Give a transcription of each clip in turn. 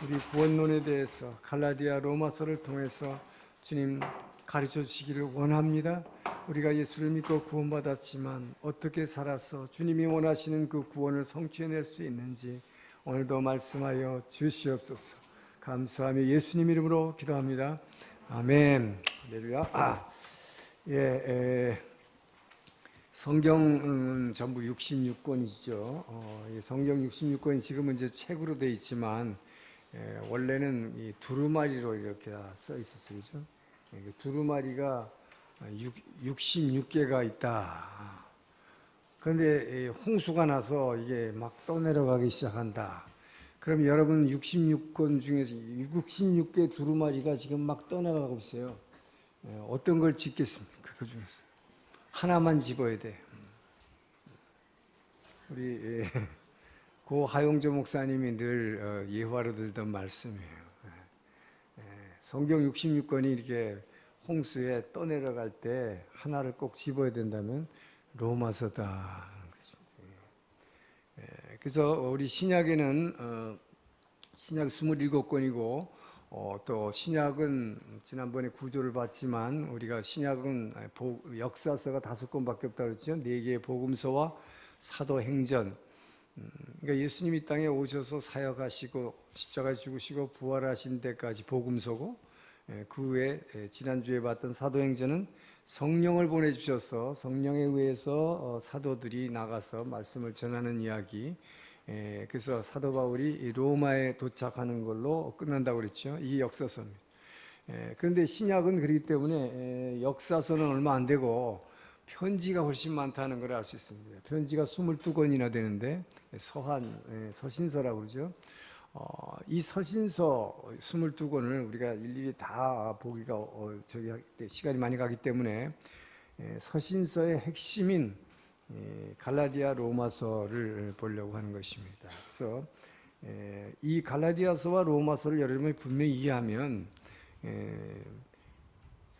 우리 구원론에 대해서 갈라디아 로마서를 통해서 주님 가르쳐 주시기를 원합니다. 우리가 예수를 믿고 구원받았지만 어떻게 살아서 주님이 원하시는 그 구원을 성취해낼 수 있는지 오늘도 말씀하여 주시옵소서. 감사하며 예수님 이름으로 기도합니다. 아멘. 할렐루야. 성경은 전부 66권이죠. 성경 66권이 지금은 이제 책으로 되어 있지만 원래는 이 두루마리로 이렇게 써 있었어요. 그죠? 두루마리가 66개가 있다. 그런데 홍수가 나서 이게 막 떠내려가기 시작한다. 그럼 여러분 66권 중에서 66개 두루마리가 지금 막 떠나가고 있어요. 어떤 걸 집겠습니까? 그 중에서 하나만 집어야 돼. 우리 고 하용조 목사님이 늘 예화로 들던 말씀이에요. 성경 66권이 이렇게 홍수에 떠내려갈 때 하나를 꼭 집어야 된다면 로마서다. 그래서 우리 신약에는 신약 27권이고 또 신약은 지난번에 구조를 봤지만 우리가 신약은 역사서가 5권밖에 없다고 그랬죠. 4개의 복음서와 사도행전. 그러니까 예수님이 이 땅에 오셔서 사역하시고 십자가에 죽으시고 부활하신 데까지 복음서고, 그 외에 지난주에 봤던 사도행전은 성령을 보내주셔서 성령에 의해서 사도들이 나가서 말씀을 전하는 이야기. 그래서 사도 바울이 로마에 도착하는 걸로 끝난다고 그랬죠. 이게 역사서입니다. 그런데 신약은 그렇기 때문에 역사서는 얼마 안 되고 편지가 훨씬 많다는 걸 알 수 있습니다. 편지가 22권이나 되는데 서신서라고 그러죠. 이 서신서 22권을 우리가 일일이 다 보기가 시간이 많이 가기 때문에 서신서의 핵심인 갈라디아 로마서를 보려고 하는 것입니다. 그래서 이 갈라디아서와 로마서를 여러분이 분명히 이해하면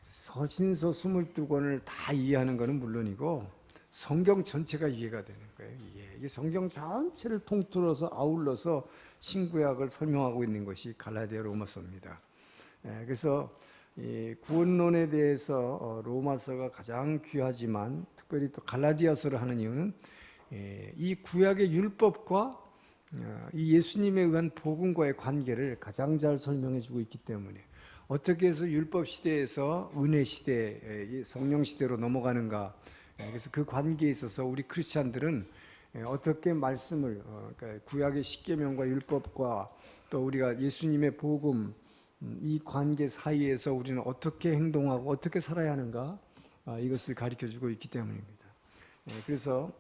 서신서 22권을 다 이해하는 것은 물론이고 성경 전체가 이해가 되는 거예요. 이게 성경 전체를 통틀어서 아울러서 신구약을 설명하고 있는 것이 갈라디아 로마서입니다. 그래서 이 구원론에 대해서 로마서가 가장 귀하지만 특별히 또 갈라디아서를 하는 이유는 이 구약의 율법과 이 예수님에 의한 복음과의 관계를 가장 잘 설명해 주고 있기 때문에 어떻게 해서 율법 시대에서 은혜 시대, 성령 시대로 넘어가는가. 그래서 그 관계에 있어서 우리 크리스찬들은 어떻게 말씀을 그러니까 구약의 십계명과 율법과 또 우리가 예수님의 복음 이 관계 사이에서 우리는 어떻게 행동하고 어떻게 살아야 하는가, 이것을 가르쳐주고 있기 때문입니다. 그래서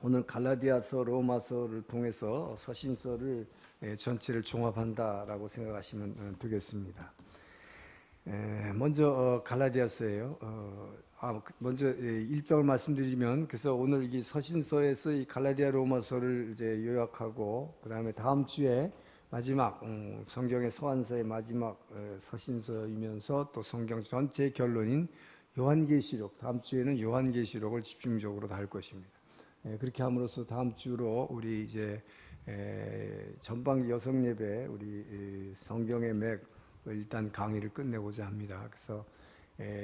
오늘 갈라디아서, 로마서를 통해서 서신서를 전체를 종합한다라고 생각하시면 되겠습니다. 먼저 갈라디아서예요. 먼저 1장을 말씀드리면, 그래서 오늘 이 서신서에서 이 갈라디아 로마서를 이제 요약하고 그 다음에 다음 주에 마지막 성경의 서한서의 마지막 서신서이면서 또 성경 전체의 결론인 요한계시록, 다음 주에는 요한계시록을 집중적으로 다룰 것입니다. 그렇게 함으로써 다음 주로 우리 이제 전반기 여성 예배 우리 성경의 맥을 일단 강의를 끝내고자 합니다. 그래서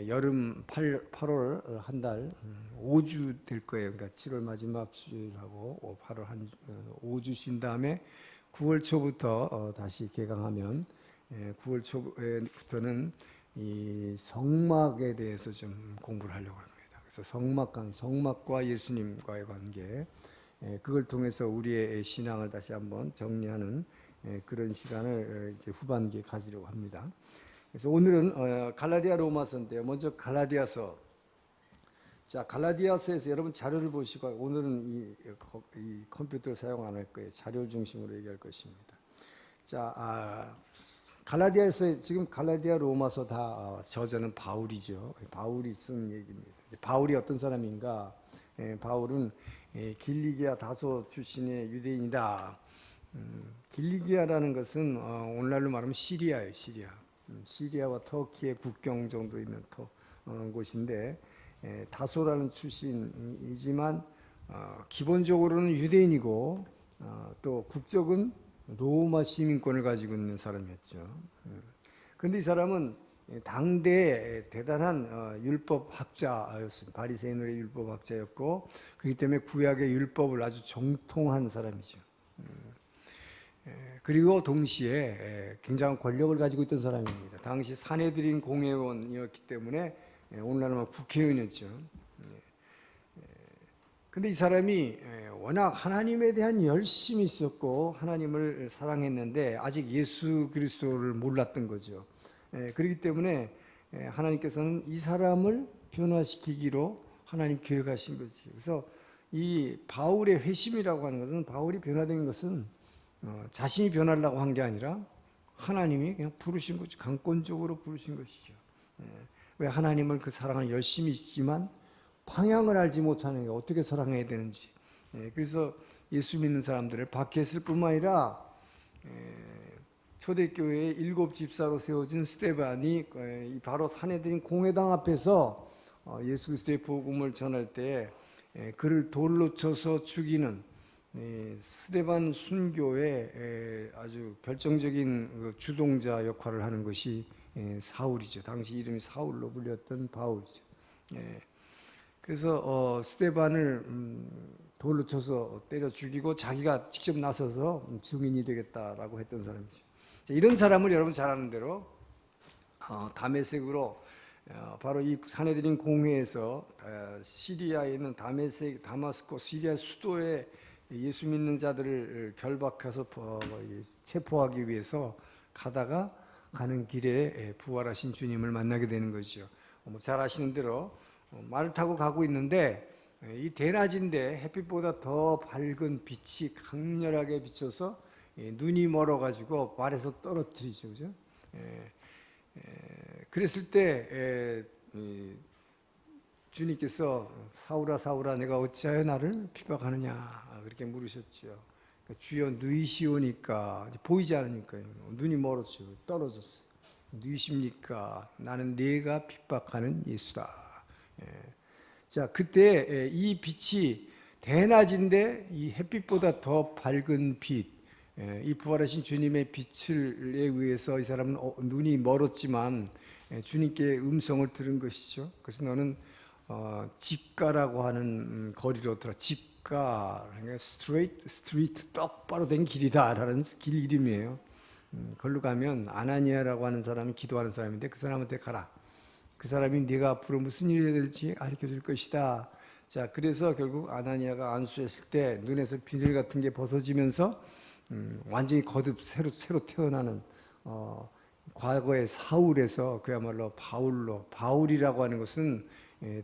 여름 8월 한 달 5주 될 거예요. 그러니까 7월 마지막 주일하고 8월 한 5주 쉰 다음에 9월 초부터 다시 개강하면 9월 초부터는 이 성막에 대해서 좀 공부를 하려고 합니다. 그래서 성막과 예수님과의 관계, 그걸 통해서 우리의 신앙을 다시 한번 정리하는 그런 시간을 이제 후반기에 가지려고 합니다. 그래서 오늘은 갈라디아 로마서인데요. 먼저 갈라디아서. 자, 갈라디아서에서 여러분 자료를 보시고, 오늘은 이 컴퓨터를 사용 안 할 거예요. 자료 중심으로 얘기할 것입니다. 자, 갈라디아서, 지금 갈라디아 로마서 다 저자는 바울이죠. 바울이 쓴 얘기입니다. 바울이 어떤 사람인가? 바울은 길리기아 다소 출신의 유대인이다. 길리기아라는 것은 오늘날로 말하면 시리아예요. 시리아와 터키의 국경 정도 있는 곳인데, 다소라는 출신이지만 기본적으로는 유대인이고 또 국적은 로마 시민권을 가지고 있는 사람이었죠. 그런데 이 사람은 당대의 대단한 율법학자였습니다. 바리새인의 율법학자였고, 그렇기 때문에 구약의 율법을 아주 정통한 사람이죠. 그리고 동시에 굉장한 권력을 가지고 있던 사람입니다. 당시 산헤드린 공회원이었기 때문에 오늘날은 국회의원이었죠. 근데 이 사람이 워낙 하나님에 대한 열심이 있었고 하나님을 사랑했는데 아직 예수 그리스도를 몰랐던 거죠. 그렇기 때문에 하나님께서는 이 사람을 변화시키기로 하나님 계획하신 거지. 그래서 이 바울의 회심이라고 하는 것은, 바울이 변화된 것은 자신이 변하려고 한 게 아니라 하나님이 그냥 부르신 거죠. 강권적으로 부르신 것이죠. 왜 하나님을 그 사랑하는 열심이 있지만 방향을 알지 못하는 게 어떻게 사랑해야 되는지. 그래서 예수 믿는 사람들을 박해했을 뿐만 아니라 초대교회의 7 집사로 세워진 스데반이 바로 산헤드린 공회당 앞에서 예수 그리스도의 복음을 전할 때 그를 돌로 쳐서 죽이는 스데반 순교의 아주 결정적인 주동자 역할을 하는 것이 사울이죠. 당시 이름이 사울로 불렸던 바울이죠. 그래서 스데반을 돌로 쳐서 때려 죽이고 자기가 직접 나서서 증인이 되겠다라고 했던 사람이죠. 이런 사람을 여러분 잘 아는 대로 다메섹으로 바로 이 산헤드린 공회에서 시리아에 있는 다마스코 시리아 수도에 예수 믿는 자들을 결박해서 체포하기 위해서 가다가 가는 길에 부활하신 주님을 만나게 되는 거죠. 잘 아시는 대로 말을 타고 가고 있는데 이 대낮인데 햇빛보다 더 밝은 빛이 강렬하게 비쳐서 눈이 멀어가지고 말에서 떨어뜨리죠, 그죠? 그랬을 때 주님께서 사울아 사울아 내가 어찌하여 나를 핍박하느냐 그렇게 물으셨죠. 주여 누이시오니까 보이지 않으니까요. 눈이 멀었죠. 떨어졌어요. 누이십니까? 나는 네가 핍박하는 예수다. 자, 그때 이 빛이 대낮인데 이 햇빛보다 더 밝은 빛, 이 부활하신 주님의 빛을 의해서 이 사람은 눈이 멀었지만 주님께 음성을 들은 것이죠. 그래서 너는 집가라고 하는 거리로 들어. 집가, 스트레이트, 똑바로 된 길이다라는 길 이름이에요. 걸로 가면 아나니아라고 하는 사람이 기도하는 사람인데 그 사람한테 가라. 그 사람이 네가 앞으로 무슨 일이 해야 될지 가르쳐 줄 것이다. 자, 그래서 결국 아나니아가 안수했을 때 눈에서 비늘 같은 게 벗어지면서 완전히 거듭 새로 태어나는 과거의 사울에서 그야말로 바울로, 바울이라고 하는 것은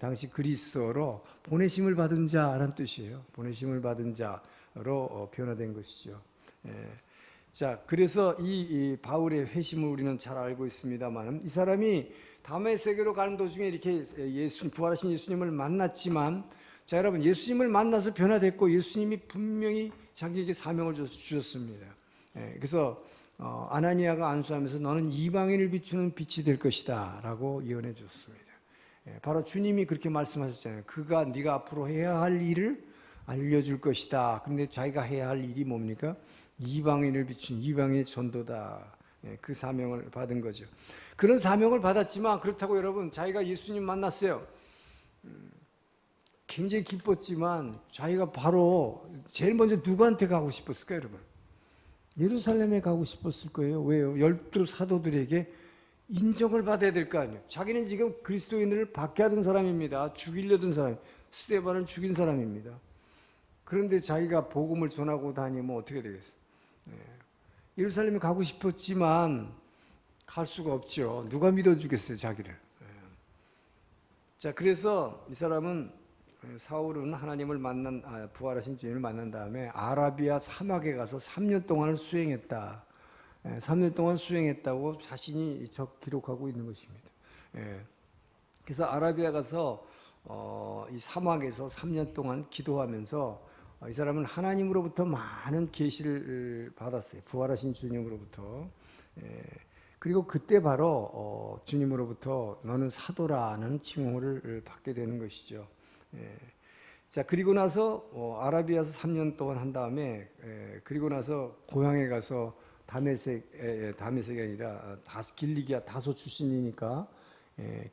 당시 그리스어로 보내심을 받은 자라는 뜻이에요. 보내심을 받은 자로 변화된 것이죠. 자, 그래서 이 바울의 회심을 우리는 잘 알고 있습니다만 이 사람이 다메섹으로 가는 도중에 이렇게 부활하신 예수님을 만났지만, 자, 여러분, 예수님을 만나서 변화됐고 예수님이 분명히 자기에게 사명을 주셨습니다. 그래서 아나니아가 안수하면서 너는 이방인을 비추는 빛이 될 것이다 라고 예언해 줬습니다. 바로 주님이 그렇게 말씀하셨잖아요. 그가 네가 앞으로 해야 할 일을 알려줄 것이다. 그런데 자기가 해야 할 일이 뭡니까? 이방인을 비춘 이방인의 전도다. 그 사명을 받은 거죠. 그런 사명을 받았지만 그렇다고 여러분 자기가 예수님 만났어요. 굉장히 기뻤지만 자기가 바로 제일 먼저 누구한테 가고 싶었을까요, 여러분? 예루살렘에 가고 싶었을 거예요. 왜요? 12 사도들에게 인정을 받아야 될 거 아니에요. 자기는 지금 그리스도인을 박해하던 사람입니다. 죽이려던 사람, 스데반을 죽인 사람입니다. 그런데 자기가 복음을 전하고 다니면 어떻게 되겠어요? 예루살렘에 가고 싶었지만 갈 수가 없죠. 누가 믿어주겠어요, 자기를. 자, 그래서 이 사람은, 사울은 하나님을 부활하신 주님을 만난 다음에 아라비아 사막에 가서 3년 동안을 수행했다. 3년 동안 수행했다고 자신이 기록하고 있는 것입니다. 그래서 아라비아 가서 이 사막에서 3년 동안 기도하면서 이 사람은 하나님으로부터 많은 계시를 받았어요. 부활하신 주님으로부터. 그리고 그때 바로 주님으로부터 너는 사도라는 칭호를 받게 되는 것이죠. 자, 그리고 나서 아라비아서 3년 동안 한 다음에 그리고 나서 고향에 가서 다메섹이 아니라 길리기아 다소 출신이니까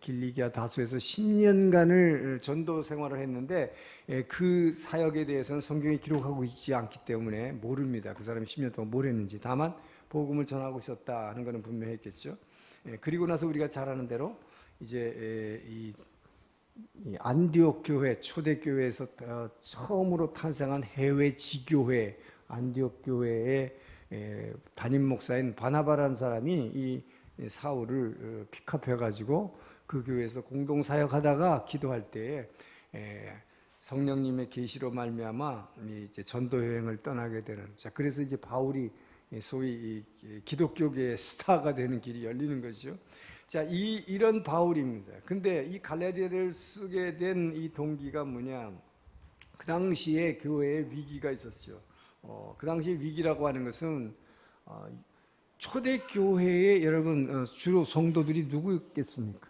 길리기아 다소에서 10년간을 전도 생활을 했는데 그 사역에 대해서는 성경이 기록하고 있지 않기 때문에 모릅니다. 그 사람이 10년 동안 뭘 했는지. 다만 복음을 전하고 있었다 하는 것은 분명했겠죠. 그리고 나서 우리가 잘 아는 대로 이제 이 안디옥 교회, 초대 교회에서 처음으로 탄생한 해외 지교회 안디옥 교회의 담임 목사인 바나바라는 사람이 이 사울을 픽업해 가지고 그 교회에서 공동 사역하다가 기도할 때에 성령님의 계시로 말미암아 이제 전도 여행을 떠나게 되는. 자, 그래서 이제 바울이 소위 기독교계의 스타가 되는 길이 열리는 거죠. 자, 이런 바울입니다. 근데 이 갈라디아를 쓰게 된 이 동기가 뭐냐? 그 당시에 교회에 위기가 있었죠. 그 당시 위기라고 하는 것은 초대교회에 여러분 주로 성도들이 누구였겠습니까?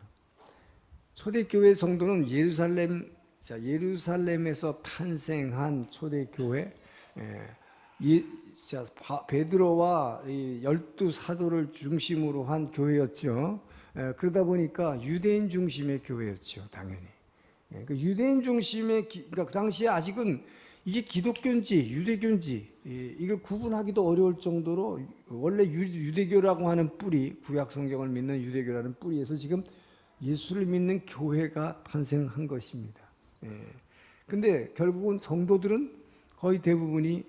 초대교회 성도는 예루살렘에서 탄생한 초대교회, 베드로와 12사도를 중심으로 한 교회였죠. 그러다 보니까 유대인 중심의 교회였죠, 당연히. 그 유대인 중심의, 그러니까 그 당시에 아직은 이게 기독교인지 유대교인지 이걸 구분하기도 어려울 정도로 원래 유대교라고 하는 뿌리, 구약 성경을 믿는 유대교라는 뿌리에서 지금 예수를 믿는 교회가 탄생한 것입니다. 근데 결국은 성도들은 거의 대부분이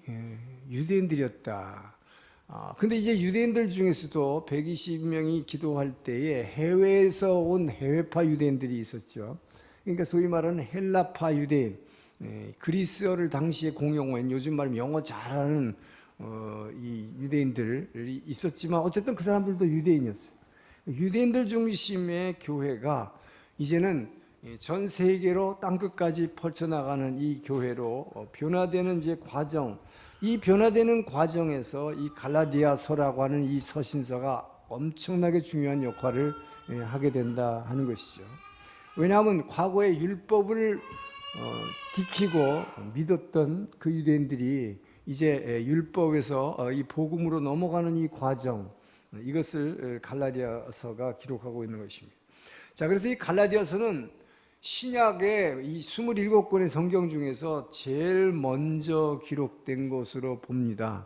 유대인들이었다. 근데 이제 유대인들 중에서도 120명이 기도할 때에 해외에서 온 해외파 유대인들이 있었죠. 그러니까 소위 말하는 헬라파 유대인, 그리스어를 당시에 공용어인, 요즘 말하면 영어 잘하는 이 유대인들이 있었지만 어쨌든 그 사람들도 유대인이었어요. 유대인들 중심의 교회가 이제는 전 세계로 땅끝까지 펼쳐나가는 이 교회로 변화되는 이제 과정, 이 변화되는 과정에서 이 갈라디아서라고 하는 이 서신서가 엄청나게 중요한 역할을 하게 된다 하는 것이죠. 왜냐하면 과거의 율법을 지키고 믿었던 그 유대인들이 이제 율법에서 이 복음으로 넘어가는 이 과정, 이것을 갈라디아서가 기록하고 있는 것입니다. 자, 그래서 이 갈라디아서는 신약의 이 27권의 성경 중에서 제일 먼저 기록된 것으로 봅니다.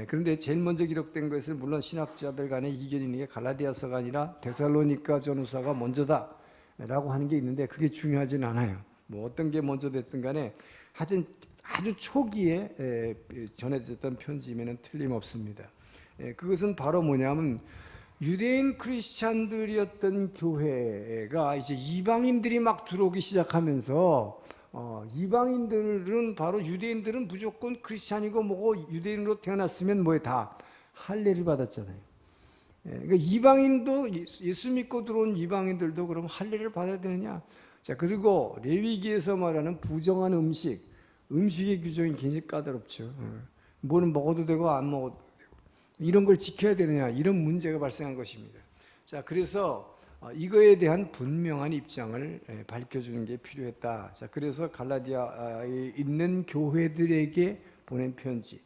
그런데 제일 먼저 기록된 것은 물론 신학자들 간에 이견이 있는 게 갈라디아서가 아니라 데살로니가 전후서가 먼저다라고 하는 게 있는데 그게 중요하진 않아요. 뭐 어떤 게 먼저 됐든 간에 하여튼 아주 초기에 전해졌던 편지면은 틀림없습니다. 그것은 바로 뭐냐면 유대인 크리스찬들이었던 교회가 이제 이방인들이 막 들어오기 시작하면서 이방인들은 바로 유대인들은 무조건 크리스찬이고 뭐고 유대인으로 태어났으면 뭐에 다 할례를 받았잖아요. 그러니까 이방인도 예수 믿고 들어온 이방인들도 그럼 할례를 받아야 되느냐? 자, 그리고 레위기에서 말하는 부정한 음식의 규정이 굉장히 까다롭죠. 뭐는 먹어도 되고 안 먹어도 되고 이런 걸 지켜야 되느냐, 이런 문제가 발생한 것입니다. 자, 그래서 이거에 대한 분명한 입장을 밝혀주는 게 필요했다. 자, 그래서 갈라디아에 있는 교회들에게 보낸 편지,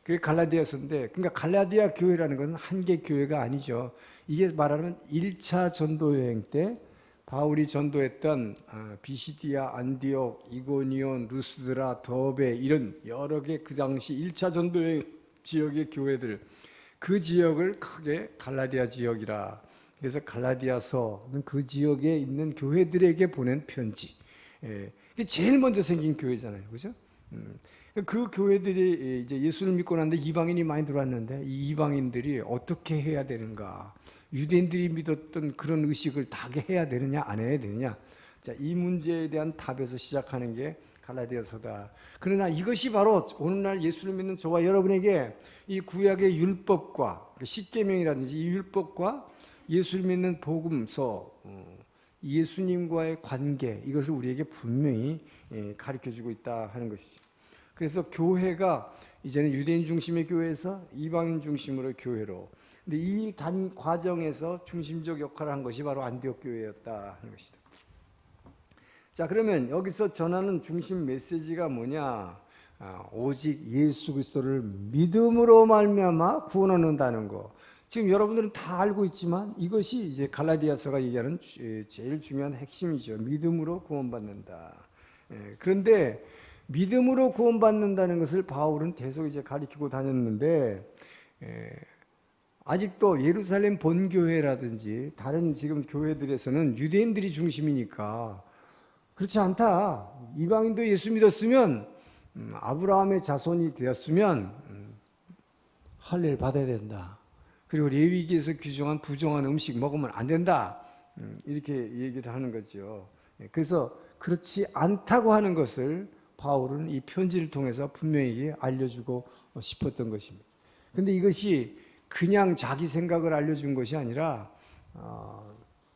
그게 갈라디아서인데, 그러니까 갈라디아 교회라는 것은 한 개 교회가 아니죠. 이게 말하면 1차 전도 여행 때 바울이 전도했던 비시디아, 안디옥, 이고니온, 루스드라, 더베 이런 여러 개 그 당시 1차 전도 여행 지역의 교회들, 그 지역을 크게 갈라디아 지역이라. 그래서 갈라디아서는 그 지역에 있는 교회들에게 보낸 편지. 이게 제일 먼저 생긴 교회잖아요, 그렇죠? 그 교회들이 이제 예수를 믿고 났는데 이방인이 많이 들어왔는데 이 이방인들이 어떻게 해야 되는가? 유대인들이 믿었던 그런 의식을 다 해야 되느냐, 안 해야 되느냐? 자, 이 문제에 대한 답에서 시작하는 게 갈라디아서다. 그러나 이것이 바로 오늘날 예수를 믿는 저와 여러분에게 이 구약의 율법과 십계명이라든지 이 율법과 예수를 믿는 복음서, 예수님과의 관계, 이것을 우리에게 분명히 가르쳐주고 있다 하는 것이죠. 그래서 교회가 이제는 유대인 중심의 교회에서 이방인 중심으로 교회로, 근데 이 단 과정에서 중심적 역할을 한 것이 바로 안디옥 교회였다 하는 것이다. 자, 그러면 여기서 전하는 중심 메시지가 뭐냐? 오직 예수 그리스도를 믿음으로 말미암아 구원 얻는다는 거. 지금 여러분들은 다 알고 있지만 이것이 이제 갈라디아서가 얘기하는 제일 중요한 핵심이죠. 믿음으로 구원받는다. 그런데 믿음으로 구원받는다는 것을 바울은 계속 이제 가리키고 다녔는데, 아직도 예루살렘 본교회라든지 다른 지금 교회들에서는 유대인들이 중심이니까 그렇지 않다. 이방인도 예수 믿었으면, 아브라함의 자손이 되었으면 할례를 받아야 된다. 그리고 레위기에서 규정한 부정한 음식 먹으면 안 된다. 이렇게 얘기를 하는 거죠. 그래서 그렇지 않다고 하는 것을 바울은 이 편지를 통해서 분명히 알려주고 싶었던 것입니다. 그런데 이것이 그냥 자기 생각을 알려준 것이 아니라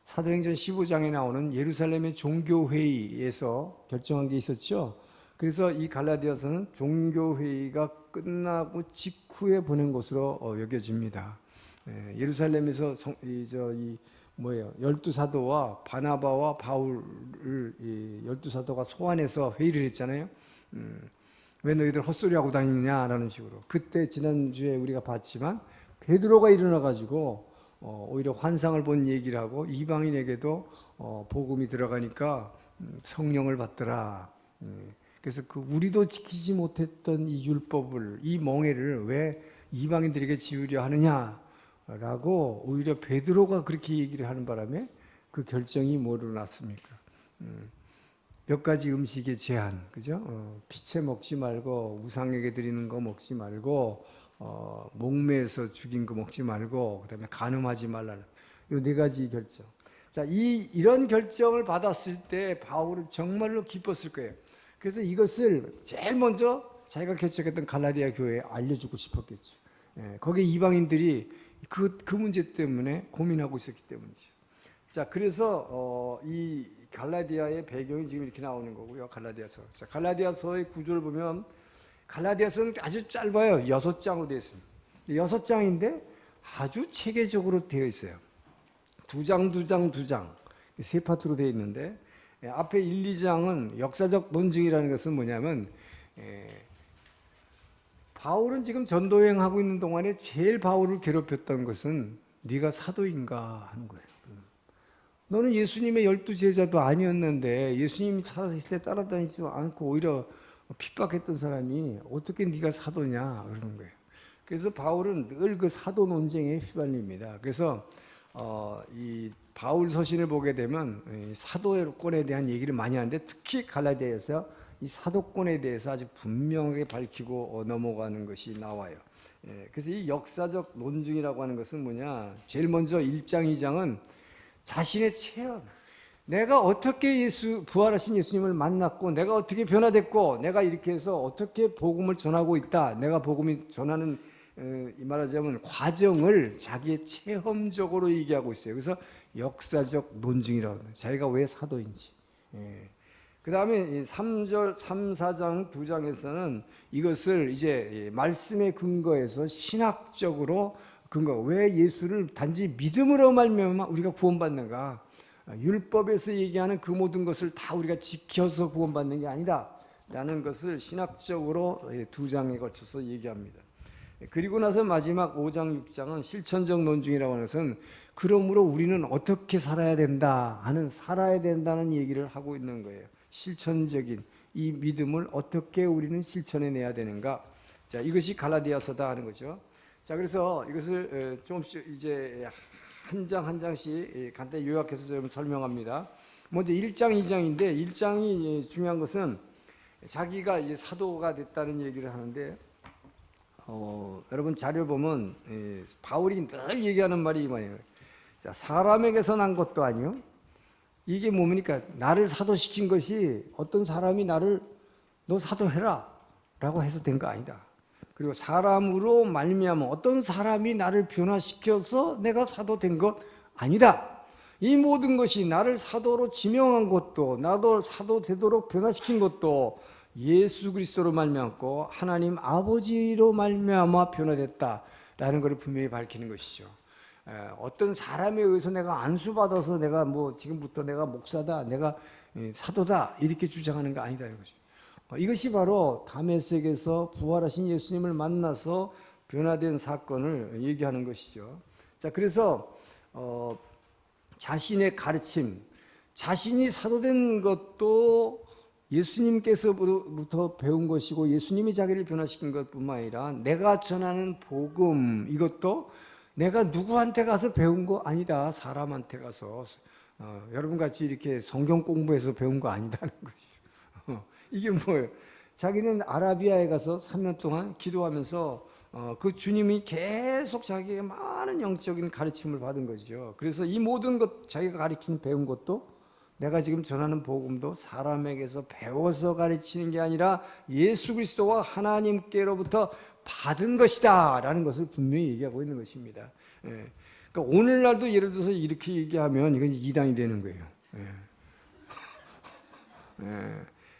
사도행전 15장에 나오는 예루살렘의 종교회의에서 결정한 게 있었죠. 그래서 이 갈라디아서는 종교회의가 끝나고 직후에 보낸 것으로 여겨집니다. 예루살렘에서 열두 사도와 바나바와 바울을 12사도가 소환해서 회의를 했잖아요. 왜 너희들 헛소리하고 다니느냐라는 식으로. 그때 지난주에 우리가 봤지만 베드로가 일어나가지고 오히려 환상을 본 얘기를 하고 이방인에게도 복음이 들어가니까 성령을 받더라. 그래서 우리도 지키지 못했던 이 율법을, 이 멍에를 왜 이방인들에게 지우려 하느냐라고 오히려 베드로가 그렇게 얘기를 하는 바람에 그 결정이 뭐로 났습니까? 몇 가지 음식의 제한, 그죠? 피채 먹지 말고 우상에게 드리는 거 먹지 말고 목매에서 죽인 거 먹지 말고 그다음에 간음하지 말라는 이 네 가지 결정. 자, 이런 결정을 받았을 때 바울은 정말로 기뻤을 거예요. 그래서 이것을 제일 먼저 자기가 개척했던 갈라디아 교회에 알려주고 싶었겠죠. 거기에 이방인들이 그 문제 때문에 고민하고 있었기 때문이죠. 자, 그래서 이 갈라디아의 배경이 지금 이렇게 나오는 거고요. 갈라디아서. 자, 갈라디아서의 구조를 보면 갈라디아서는 아주 짧아요. 6장으로 되어 있습니다. 6장인데 아주 체계적으로 되어 있어요. 2장 세 파트로 되어 있는데, 앞에 1, 2장은 역사적 논증이라는 것은 뭐냐면, 바울은 지금 전도여행하고 있는 동안에 제일 바울을 괴롭혔던 것은 네가 사도인가 하는 거예요. 너는 예수님의 12제자도 아니었는데 예수님이 살아계실 때 따라다니지도 않고 오히려 핍박했던 사람이 어떻게 네가 사도냐 그러는 거예요. 그래서 바울은 늘 그 사도 논쟁에 휘말립니다. 그래서 이 바울 서신을 보게 되면 사도권에 대한 얘기를 많이 하는데, 특히 갈라디아에서 이 사도권에 대해서 아주 분명하게 밝히고 넘어가는 것이 나와요. 그래서 이 역사적 논증이라고 하는 것은 뭐냐? 제일 먼저 1장, 2장은 자신의 체험, 내가 어떻게 부활하신 예수님을 만났고, 내가 어떻게 변화됐고, 내가 이렇게 해서 어떻게 복음을 전하고 있다, 내가 복음이 전하는 말하자면 과정을 자기의 체험적으로 얘기하고 있어요. 그래서 역사적 논증이라고 합니다. 자기가 왜 사도인지. 그 다음에 3절, 3, 4장, 2장에서는 이것을 이제 말씀의 근거에서 신학적으로 왜 예수를 단지 믿음으로 말미암아 우리가 구원받는가? 율법에서 얘기하는 그 모든 것을 다 우리가 지켜서 구원받는 게 아니다 라는 것을 신학적으로 2장에 걸쳐서 얘기합니다. 그리고 나서 마지막 5장, 6장은 실천적 논증이라고 하는 것은 그러므로 우리는 어떻게 살아야 된다 하는, 살아야 된다는 얘기를 하고 있는 거예요. 실천적인 이 믿음을 어떻게 우리는 실천해내야 되는가. 자, 이것이 갈라디아서다 하는 거죠. 자, 그래서 이것을 조금씩 이제 한 장 한 장씩 간단히 요약해서 좀 설명합니다. 먼저 1장, 2장인데 1장이 중요한 것은 자기가 이제 사도가 됐다는 얘기를 하는데, 여러분 자료 보면 바울이 늘 얘기하는 말이 뭐예요? 자, 사람에게서 난 것도 아니요. 이게 뭡니까? 나를 사도시킨 것이 어떤 사람이 나를 너 사도해라 라고 해서 된 거 아니다. 그리고 사람으로 말미암아 어떤 사람이 나를 변화시켜서 내가 사도 된 것 아니다. 이 모든 것이 나를 사도로 지명한 것도, 나도 사도 되도록 변화시킨 것도 예수 그리스도로 말미암고 하나님 아버지로 말미암아 변화됐다라는 것을 분명히 밝히는 것이죠. 어떤 사람에 의해서 내가 안수받아서 내가 지금부터 내가 목사다, 내가 사도다 이렇게 주장하는 거 아니다는 거죠. 이것이 바로 다메섹에서 부활하신 예수님을 만나서 변화된 사건을 얘기하는 것이죠. 자, 그래서 자신의 가르침, 자신이 사도된 것도 예수님께서부터 배운 것이고 예수님이 자기를 변화시킨 것뿐만 아니라 내가 전하는 복음, 이것도 내가 누구한테 가서 배운 거 아니다. 사람한테 가서 여러분 같이 이렇게 성경 공부해서 배운 거 아니다는 것이죠. 이게 뭐예요? 자기는 아라비아에 가서 3년 동안 기도하면서 그 주님이 계속 자기에게 많은 영적인 가르침을 받은 거죠. 그래서 이 모든 것 자기가 가르치는 배운 것도 내가 지금 전하는 복음도 사람에게서 배워서 가르치는 게 아니라 예수 그리스도와 하나님께로부터 받은 것이다 라는 것을 분명히 얘기하고 있는 것입니다. 그러니까 오늘날도 예를 들어서 이렇게 얘기하면 이건 이단이 되는 거예요.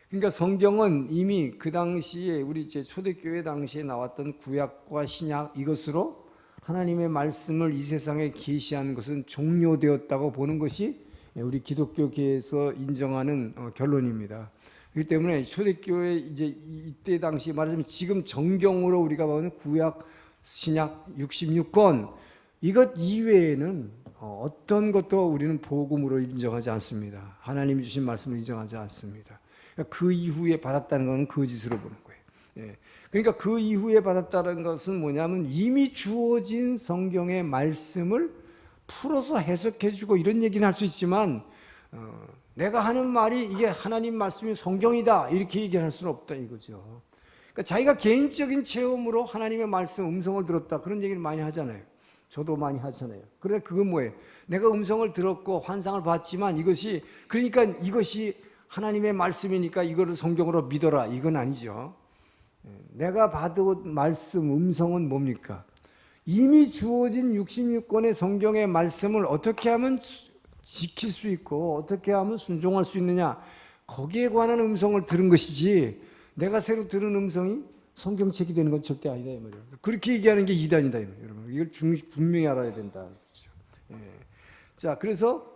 그러니까 성경은 이미 그 당시에 우리 초대교회 당시에 나왔던 구약과 신약 이것으로 하나님의 말씀을 이 세상에 계시한 것은 종료되었다고 보는 것이 우리 기독교계에서 인정하는 결론입니다. 그렇기 때문에 초대교회 이제 이때 당시 말하자면 지금 정경으로 우리가 보는 구약 신약 66권 이것 이외에는 어떤 것도 우리는 복음으로 인정하지 않습니다. 하나님이 주신 말씀을 인정하지 않습니다. 그 이후에 받았다는 것은 거짓으로 보는 거예요. 그러니까 그 이후에 받았다는 것은 뭐냐면 이미 주어진 성경의 말씀을 풀어서 해석해주고 이런 얘기는 할 수 있지만 내가 하는 말이 이게 하나님 말씀이 성경이다 이렇게 얘기할 수는 없다 이거죠. 그러니까 자기가 개인적인 체험으로 하나님의 말씀 음성을 들었다 그런 얘기를 많이 하잖아요. 저도 많이 하잖아요. 그래 그건 뭐예요? 내가 음성을 들었고 환상을 봤지만 그러니까 이것이 하나님의 말씀이니까 이거를 성경으로 믿어라 이건 아니죠. 내가 받은 말씀 음성은 뭡니까? 이미 주어진 66권의 성경의 말씀을 어떻게 하면 지킬 수 있고 어떻게 하면 순종할 수 있느냐 거기에 관한 음성을 들은 것이지 내가 새로 들은 음성이 성경책이 되는 건 절대 아니다 이 말이에요. 그렇게 얘기하는 게 이단이다 이 말이에요. 여러분 이걸 분명히 알아야 된다. 그렇죠? 자 그래서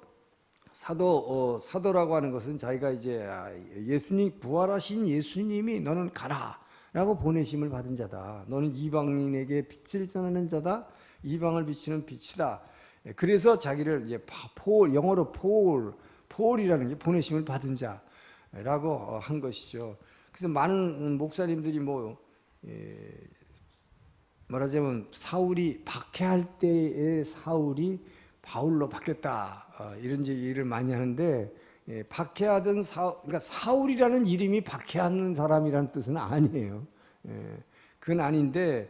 사도라고 하는 것은 자기가 이제 예수님 부활하신 예수님이 너는 가라. 라고 보내심을 받은 자다. 너는 이방인에게 빛을 전하는 자다. 이방을 비추는 빛이다. 그래서 자기를 이제 영어로 폴이라는 게 보내심을 받은 자라고 한 것이죠. 그래서 많은 목사님들이 말하자면 사울이 박해할 때의 사울이 바울로 바뀌었다. 이런 얘기를 많이 하는데 박해하던 그러니까 사울이라는 이름이 박해하는 사람이라는 뜻은 아니에요. 그건 아닌데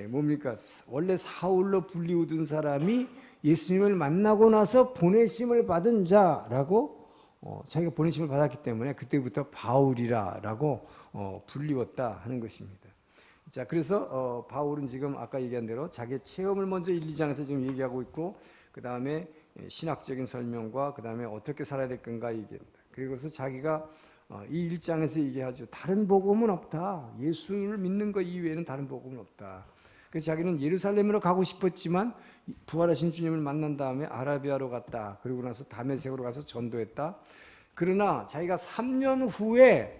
뭡니까? 원래 사울로 불리우던 사람이 예수님을 만나고 나서 보내심을 받은 자라고 자기가 보내심을 받았기 때문에 그때부터 바울이라고 불리웠다 하는 것입니다. 자, 그래서 바울은 지금 아까 얘기한 대로 자기의 체험을 먼저 1, 2장에서 지금 얘기하고 있고 그 다음에 신학적인 설명과 그 다음에 어떻게 살아야 될 건가 얘기합니다. 그리고서 자기가 이 1장에서 얘기하죠. 다른 복음은 없다. 예수를 믿는 것 이외에는 다른 복음은 없다. 그래서 자기는 예루살렘으로 가고 싶었지만 부활하신 주님을 만난 다음에 아라비아로 갔다. 그리고 나서 다메섹으로 가서 전도했다. 그러나 자기가 3년 후에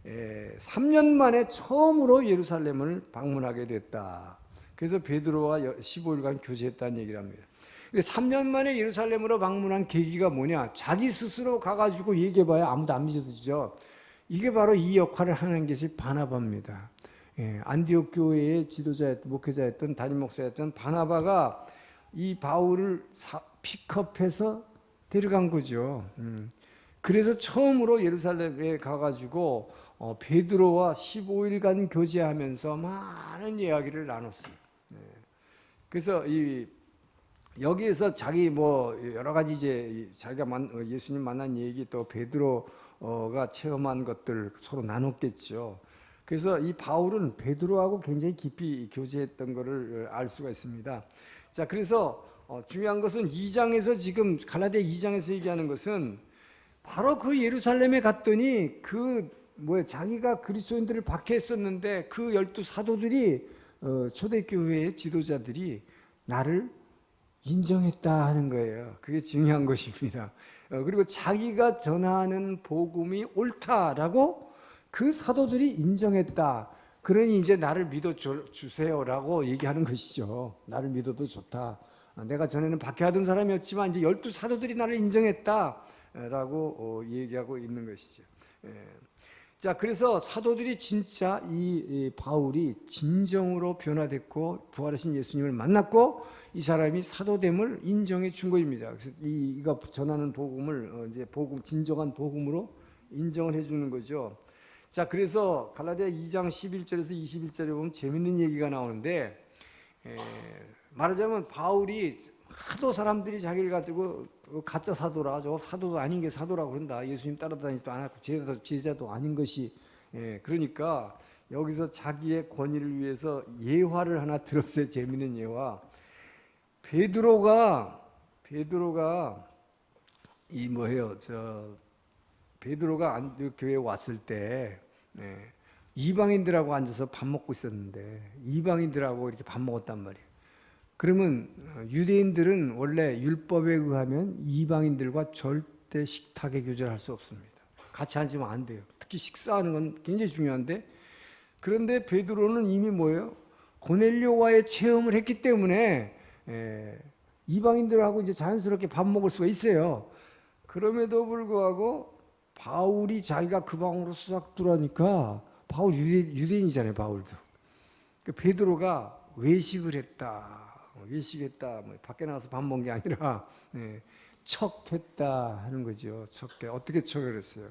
3년 만에 처음으로 예루살렘을 방문하게 됐다. 그래서 베드로와 15일간 교제했다는 얘기를 합니다. 3년 만에 예루살렘으로 방문한 계기가 뭐냐? 자기 스스로 가가지고 얘기해봐야 아무도 안 믿어지죠. 이게 바로 이 역할을 하는 것이 바나바입니다. 안디옥 교회의 지도자였던 목회자였던 담임 목사였던 바나바가 이 바울을 픽업해서 데려간 거죠. 그래서 처음으로 예루살렘에 가가지고 베드로와 15일간 교제하면서 많은 이야기를 나눴어요. 그래서 여기에서 자기 여러 가지 이제 자기가 예수님 만난 얘기 또 베드로가 체험한 것들 서로 나눴겠죠. 그래서 이 바울은 베드로하고 굉장히 깊이 교제했던 것을 알 수가 있습니다. 자, 그래서 중요한 것은 2장에서 지금 갈라디아 2장에서 얘기하는 것은 바로 그 예루살렘에 갔더니 자기가 그리스도인들을 박해했었는데 그 12 사도들이 초대교회의 지도자들이 나를 인정했다 하는 거예요. 그게 중요한 것입니다. 그리고 자기가 전하는 복음이 옳다라고 그 사도들이 인정했다. 그러니 이제 나를 믿어주세요라고 얘기하는 것이죠. 나를 믿어도 좋다. 내가 전에는 박해하던 사람이었지만 이제 12사도들이 나를 인정했다라고 얘기하고 있는 것이죠. 자, 그래서 사도들이 진짜 이 바울이 진정으로 변화됐고 부활하신 예수님을 만났고 이 사람이 사도됨을 인정해 준 것입니다. 그래서 이가 전하는 복음을 이제 진정한 복음으로 인정을 해 주는 거죠. 자, 그래서 갈라디아 2장 11절에서 21절에 보면 재밌는 얘기가 나오는데, 말하자면 바울이 하도 사람들이 자기를 가지고 가짜 사도라, 저 사도도 아닌 게 사도라고 그런다, 예수님 따라다니지도 않았고 제자도 아닌 것이, 그러니까 여기서 자기의 권위를 위해서 예화를 하나 들었어요. 재밌는 예화. 베드로가 이 뭐예요? 베드로가 교회에 왔을 때 이방인들하고 앉아서 밥 먹고 있었는데 이방인들하고 이렇게 밥 먹었단 말이에요. 그러면 유대인들은 원래 율법에 의하면 이방인들과 절대 식탁에 교제를 할 수 없습니다. 같이 앉으면 안 돼요. 특히 식사하는 건 굉장히 중요한데, 그런데 베드로는 이미 뭐예요? 고넬료와의 체험을 했기 때문에 이방인들하고 이제 자연스럽게 밥 먹을 수가 있어요. 그럼에도 불구하고 바울이 자기가 그 방으로 싹 들어가니까, 바울 유대인이잖아요, 바울도. 그러니까 베드로가 외식을 했다. 뭐 밖에 나가서 밥 먹은 게 아니라 척했다 하는 거죠. 어떻게 척을 했어요?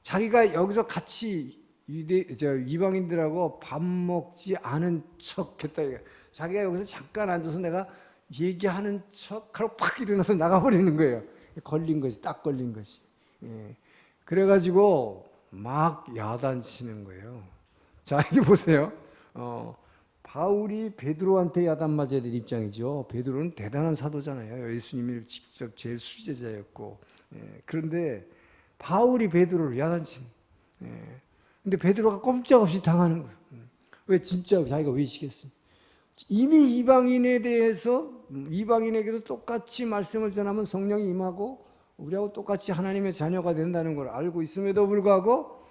자기가 여기서 같이 이방인들하고 밥 먹지 않은 척했다. 자기가 여기서 잠깐 앉아서 내가 얘기하는 척하고 팍 일어나서 나가버리는 거예요. 걸린 거지, 딱 걸린 거지. 그래가지고 막 야단치는 거예요. 자, 이게 보세요. 바울이 베드로한테 야단 맞아야 될 입장이죠. 베드로는 대단한 사도잖아요. 예수님이 직접 제일 수제자였고. 그런데 바울이 베드로를 야단치는. 근데 베드로가 꼼짝없이 당하는 거예요. 왜? 진짜 자기가 외식했습니다. 이미 이방인에게도 똑같이 말씀을 전하면 성령이 임하고 우리하고 똑같이 하나님의 자녀가 된다는 걸 알고 있음에도 불구하고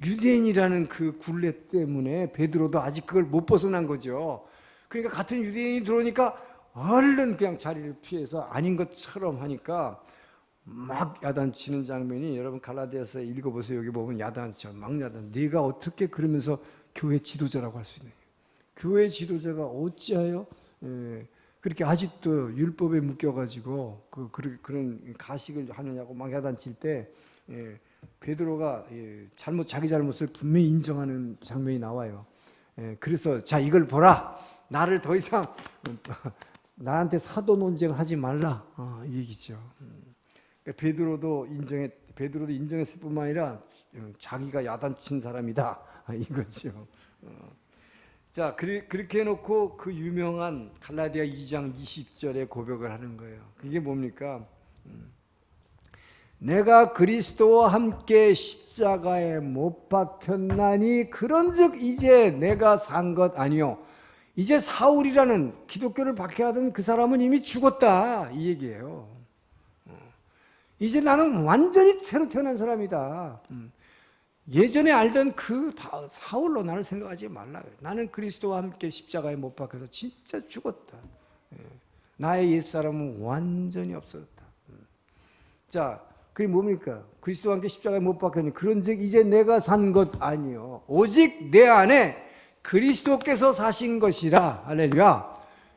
유대인이라는 그 굴레 때문에 베드로도 아직 그걸 못 벗어난 거죠. 그러니까 같은 유대인이 들어오니까 얼른 그냥 자리를 피해서 아닌 것처럼 하니까 막 야단치는 장면이, 여러분 갈라디아서 읽어보세요. 여기 보면 야단쳐, 막 야단. 네가 어떻게 그러면서 교회 지도자라고 할 수 있느냐. 교회 지도자가 어찌하여 그렇게 아직도 율법에 묶여가지고 그런 가식을 하느냐고 막 야단칠 때 베드로가 자기 잘못을 분명히 인정하는 장면이 나와요. 그래서 자, 이걸 보라. 나를 더 이상 나한테 사도 논쟁하지 말라, 이 얘기죠. 베드로도 인정했을 뿐만 아니라 자기가 야단친 사람이다, 이거죠. 자, 그렇게 해놓고 그 유명한 갈라디아 2장 20절에 고백을 하는 거예요. 그게 뭡니까? 내가 그리스도와 함께 십자가에 못 박혔나니 그런즉 이제 내가 산 것 아니요, 이제 사울이라는 기독교를 박해하던 그 사람은 이미 죽었다, 이 얘기예요. 이제 나는 완전히 새로 태어난 사람이다. 예전에 알던 그 사울로 나를 생각하지 말라. 나는 그리스도와 함께 십자가에 못 박혀서 진짜 죽었다. 나의 옛사람은 완전히 없어졌다. 자, 그게 뭡니까? 그리스도와 함께 십자가에 못 박혔니 그런즉 이제 내가 산 것 아니요 오직 내 안에 그리스도께서 사신 것이라. 할렐루야.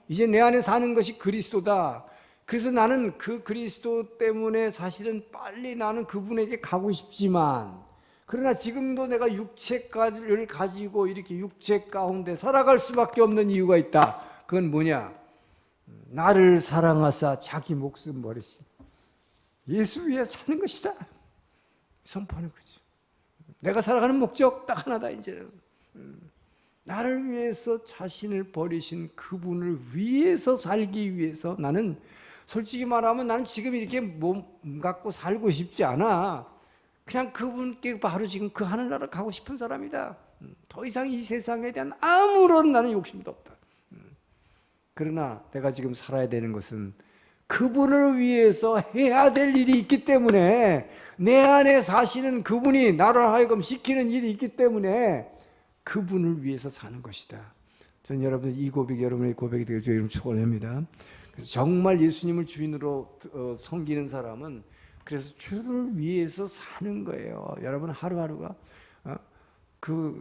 이제 내 안에 사는 것이 그리스도다. 그래서 나는 그 그리스도 때문에 사실은 빨리 나는 그분에게 가고 싶지만, 그러나 지금도 내가 육체를 가지고 이렇게 육체 가운데 살아갈 수밖에 없는 이유가 있다. 그건 뭐냐? 나를 사랑하사 자기 목숨 버리신 예수 위에 사는 것이다, 선포하는 거죠. 내가 살아가는 목적 딱 하나다. 이제 나를 위해서 자신을 버리신 그분을 위해서 살기 위해서, 나는 솔직히 말하면 나는 지금 이렇게 몸 갖고 살고 싶지 않아. 그냥 그분께 바로 지금 그 하늘나라 가고 싶은 사람이다. 더 이상 이 세상에 대한 아무런 나는 욕심도 없다. 그러나 내가 지금 살아야 되는 것은 그분을 위해서 해야 될 일이 있기 때문에, 내 안에 사시는 그분이 나를 하여금 시키는 일이 있기 때문에 그분을 위해서 사는 것이다. 저는 여러분 이 고백이 여러분의 고백이 되길 주의 이름 축원합니다. 그래서 정말 예수님을 주인으로 섬기는 사람은 그래서 주를 위해서 사는 거예요. 여러분 하루하루가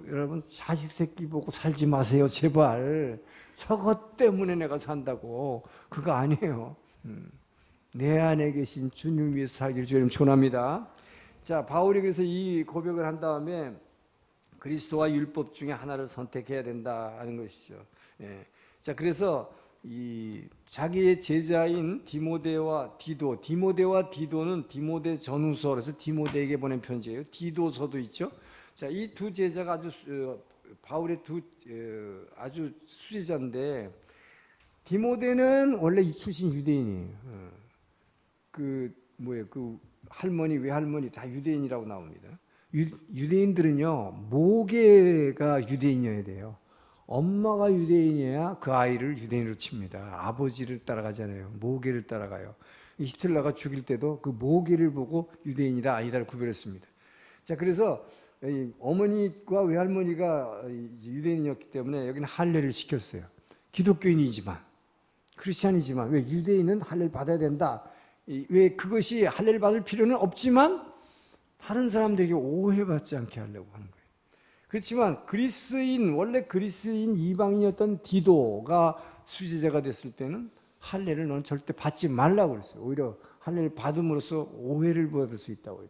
여러분 자식 새끼 보고 살지 마세요. 제발. 저것 때문에 내가 산다고. 그거 아니에요. 내 안에 계신 주님 위해서 살기를 주님 축원합니다. 자, 바울이 그래서 이 고백을 한 다음에 그리스도와 율법 중에 하나를 선택해야 된다는 것이죠. 예. 자, 그래서 이 자기의 제자인 디모데와 디도는 디모데 전후서, 그래서 디모데에게 보낸 편지예요. 디도서도 있죠. 자, 이 두 제자가 바울의 아주 수제자인데, 디모데는 원래 이 출신 유대인이에요. 그 할머니, 외할머니 다 유대인이라고 나옵니다. 유대인들은요, 모계가 유대인이어야 돼요. 엄마가 유대인이어야 그 아이를 유대인으로 칩니다. 아버지를 따라가잖아요. 모계를 따라가요. 히틀러가 죽일 때도 그 모계를 보고 유대인이다 아니다를 구별했습니다. 자, 그래서 어머니와 외할머니가 유대인이었기 때문에 여기는 할례를 시켰어요. 기독교인이지만, 크리스찬이지만, 왜 유대인은 할례를 받아야 된다. 왜 그것이 할례를 받을 필요는 없지만 다른 사람들에게 오해받지 않게 하려고 하는 거예요. 그렇지만 원래 그리스인 이방인이었던 디도가 수제자가 됐을 때는 할례를 너는 절대 받지 말라고 그랬어요. 오히려 할례를 받음으로써 오해를 받을 수 있다. 오히려.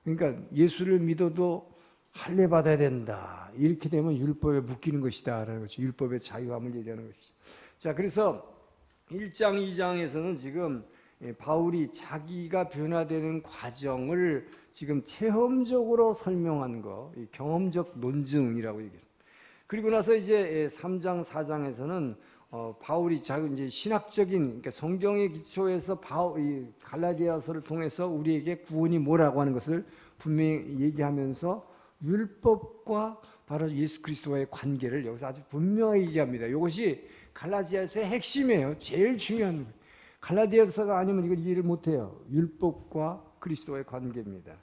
그러니까 예수를 믿어도 할례 받아야 된다. 이렇게 되면 율법에 묶이는 것이다라는 거죠. 율법의 자유함을 얘기하는 것이죠. 자, 그래서 1장, 2장에서는 지금 바울이 자기가 변화되는 과정을 지금 체험적으로 설명한 거, 경험적 논증이라고 얘기해요. 그리고 나서 이제 3장, 4장에서는 바울이 이제 신학적인, 그러니까 성경의 기초에서 이 갈라디아서를 통해서 우리에게 구원이 뭐라고 하는 것을 분명히 얘기하면서 율법과 바로 예수 그리스도와의 관계를 여기서 아주 분명하게 얘기합니다. 이것이 갈라디아서의 핵심이에요. 제일 중요한 거예요. 갈라디아서가 아니면 이걸 이해를 못해요. 율법과 그리스도와의 관계입니다.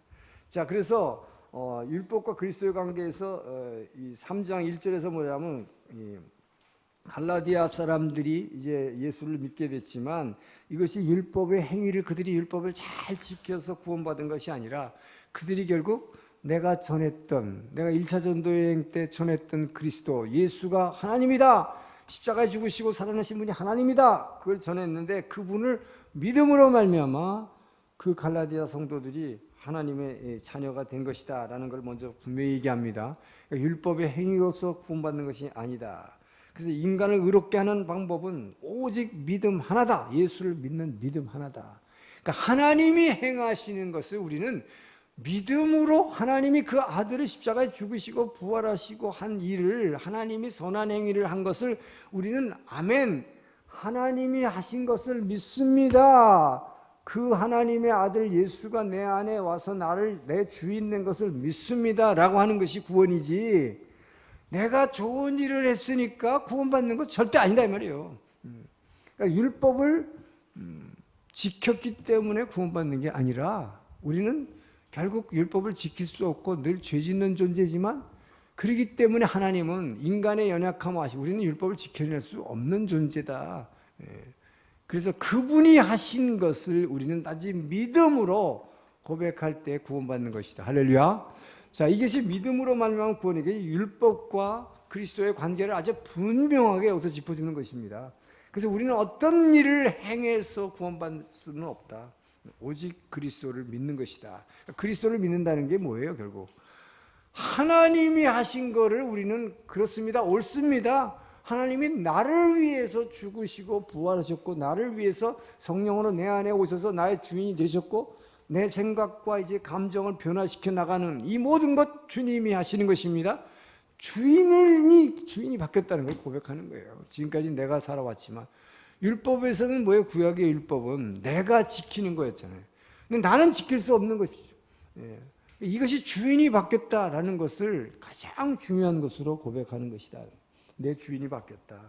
자, 그래서 율법과 그리스도의 관계에서 이 3장 1절에서 뭐냐면 갈라디아 사람들이 이제 예수를 믿게 됐지만 이것이 율법의 행위를 그들이 율법을 잘 지켜서 구원받은 것이 아니라 그들이 결국 내가 1차 전도여행 때 전했던 그리스도, 예수가 하나님이다. 십자가에 죽으시고 살아나신 분이 하나님이다. 그걸 전했는데 그분을 믿음으로 말미암아 그 갈라디아 성도들이 하나님의 자녀가 된 것이다 라는 걸 먼저 분명히 얘기합니다. 그러니까 율법의 행위로서 구원받는 것이 아니다. 그래서 인간을 의롭게 하는 방법은 오직 믿음 하나다. 예수를 믿는 믿음 하나다. 그러니까 하나님이 행하시는 것을 우리는 믿음으로, 하나님이 그 아들을 십자가에 죽으시고 부활하시고 한 일을, 하나님이 선한 행위를 한 것을 우리는 아멘, 하나님이 하신 것을 믿습니다. 그 하나님의 아들 예수가 내 안에 와서 내 주인 된 것을 믿습니다 라고 하는 것이 구원이지, 내가 좋은 일을 했으니까 구원받는 건 절대 아니다 이 말이에요. 그러니까 율법을 지켰기 때문에 구원받는 게 아니라 우리는 결국 율법을 지킬 수 없고 늘 죄짓는 존재지만, 그렇기 때문에 하나님은 인간의 연약함을 아시고 우리는 율법을 지켜낼 수 없는 존재다. 그래서 그분이 하신 것을 우리는 단지 믿음으로 고백할 때 구원받는 것이다. 할렐루야. 자, 이것이 믿음으로 말미암은 구원이게 율법과 그리스도의 관계를 아주 분명하게 여기서 짚어주는 것입니다. 그래서 우리는 어떤 일을 행해서 구원받을 수는 없다. 오직 그리스도를 믿는 것이다. 그리스도를 믿는다는 게 뭐예요? 결국 하나님이 하신 거를 우리는 그렇습니다, 옳습니다. 하나님이 나를 위해서 죽으시고 부활하셨고 나를 위해서 성령으로 내 안에 오셔서 나의 주인이 되셨고 내 생각과 이제 감정을 변화시켜 나가는 이 모든 것 주님이 하시는 것입니다. 주인이 바뀌었다는 걸 고백하는 거예요. 지금까지 내가 살아왔지만, 율법에서는 뭐예요? 구약의 율법은 내가 지키는 거였잖아요. 근데 나는 지킬 수 없는 것이죠. 이것이 주인이 바뀌었다라는 것을 가장 중요한 것으로 고백하는 것이다. 내 주인이 바뀌었다.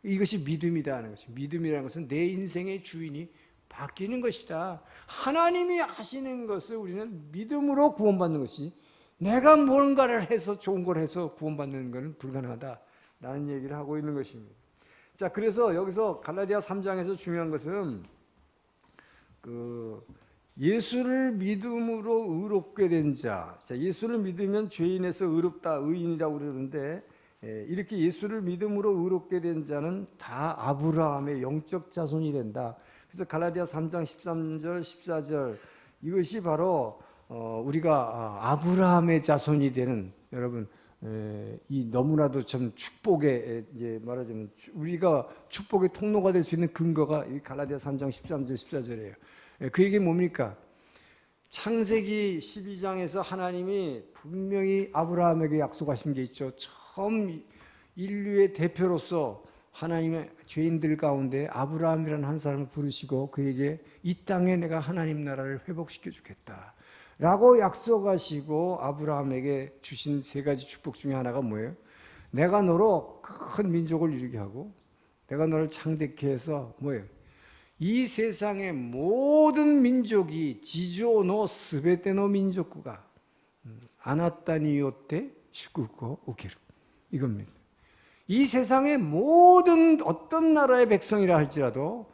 이것이 믿음이다 하는 것이. 믿음이라는 것은 내 인생의 주인이 바뀌는 것이다. 하나님이 하시는 것을 우리는 믿음으로 구원받는 것이, 내가 뭔가를 해서 좋은 걸 해서 구원받는 것은 불가능하다라는 얘기를 하고 있는 것입니다. 자, 그래서 여기서 갈라디아 3장에서 중요한 것은 예수를 믿음으로 의롭게 된 자. 자, 예수를 믿으면 죄인에서 의롭다, 의인이라고 그러는데, 이렇게 예수를 믿음으로 의롭게 된 자는 다 아브라함의 영적 자손이 된다. 그래서 갈라디아 3장 13절, 14절, 이것이 바로 우리가 아브라함의 자손이 되는, 여러분, 이 너무나도 참 축복의, 이제 말하자면 우리가 축복의 통로가 될 수 있는 근거가 이 갈라디아 3장 13절, 14절이에요. 그 얘기 뭡니까? 창세기 12장에서 하나님이 분명히 아브라함에게 약속하신 게 있죠. 처음 인류의 대표로서 하나님의 죄인들 가운데 아브라함이라는 한 사람을 부르시고 그에게 이 땅에 내가 하나님 나라를 회복시켜 주겠다 라고 약속하시고 아브라함에게 주신 세 가지 축복 중에 하나가 뭐예요? 내가 너로 큰 민족을 이루게 하고 내가 너를 창대케 해서 뭐예요? 이 세상의 모든 민족이 지조노 스베테노 민족구가 아나타니요테 슈쿠코 우케루, 이겁니다. 이 세상의 모든 어떤 나라의 백성이라 할지라도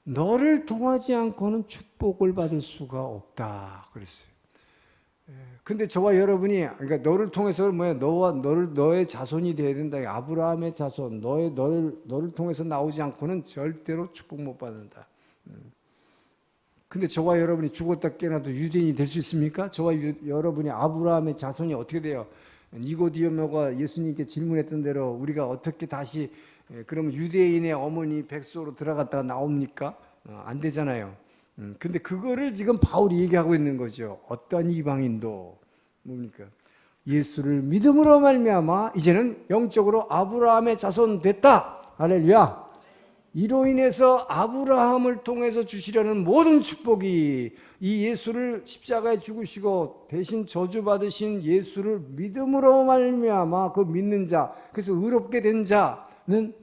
너를 통하지 않고는 축복을 받을 수가 없다 그랬어요. 근데 저와 여러분이, 그러니까 너를 통해서 뭐야? 너의 자손이 되어야 된다. 아브라함의 자손, 너를 통해서 나오지 않고는 절대로 축복 못 받는다. 근데 저와 여러분이 죽었다 깨어나도 유대인이 될 수 있습니까? 저와 여러분이 아브라함의 자손이 어떻게 돼요? 니고디모가 예수님께 질문했던 대로 우리가 어떻게 다시, 그러면 유대인의 어머니 백소로 들어갔다가 나옵니까? 안 되잖아요. 근데 그거를 지금 바울이 얘기하고 있는 거죠. 어떠한 이방인도 뭡니까? 예수를 믿음으로 말미암아 이제는 영적으로 아브라함의 자손 됐다. 할렐루야. 이로 인해서 아브라함을 통해서 주시려는 모든 축복이, 이 예수를 십자가에 죽으시고 대신 저주받으신 예수를 믿음으로 말미암아 그 믿는 자, 그래서 의롭게 된 자는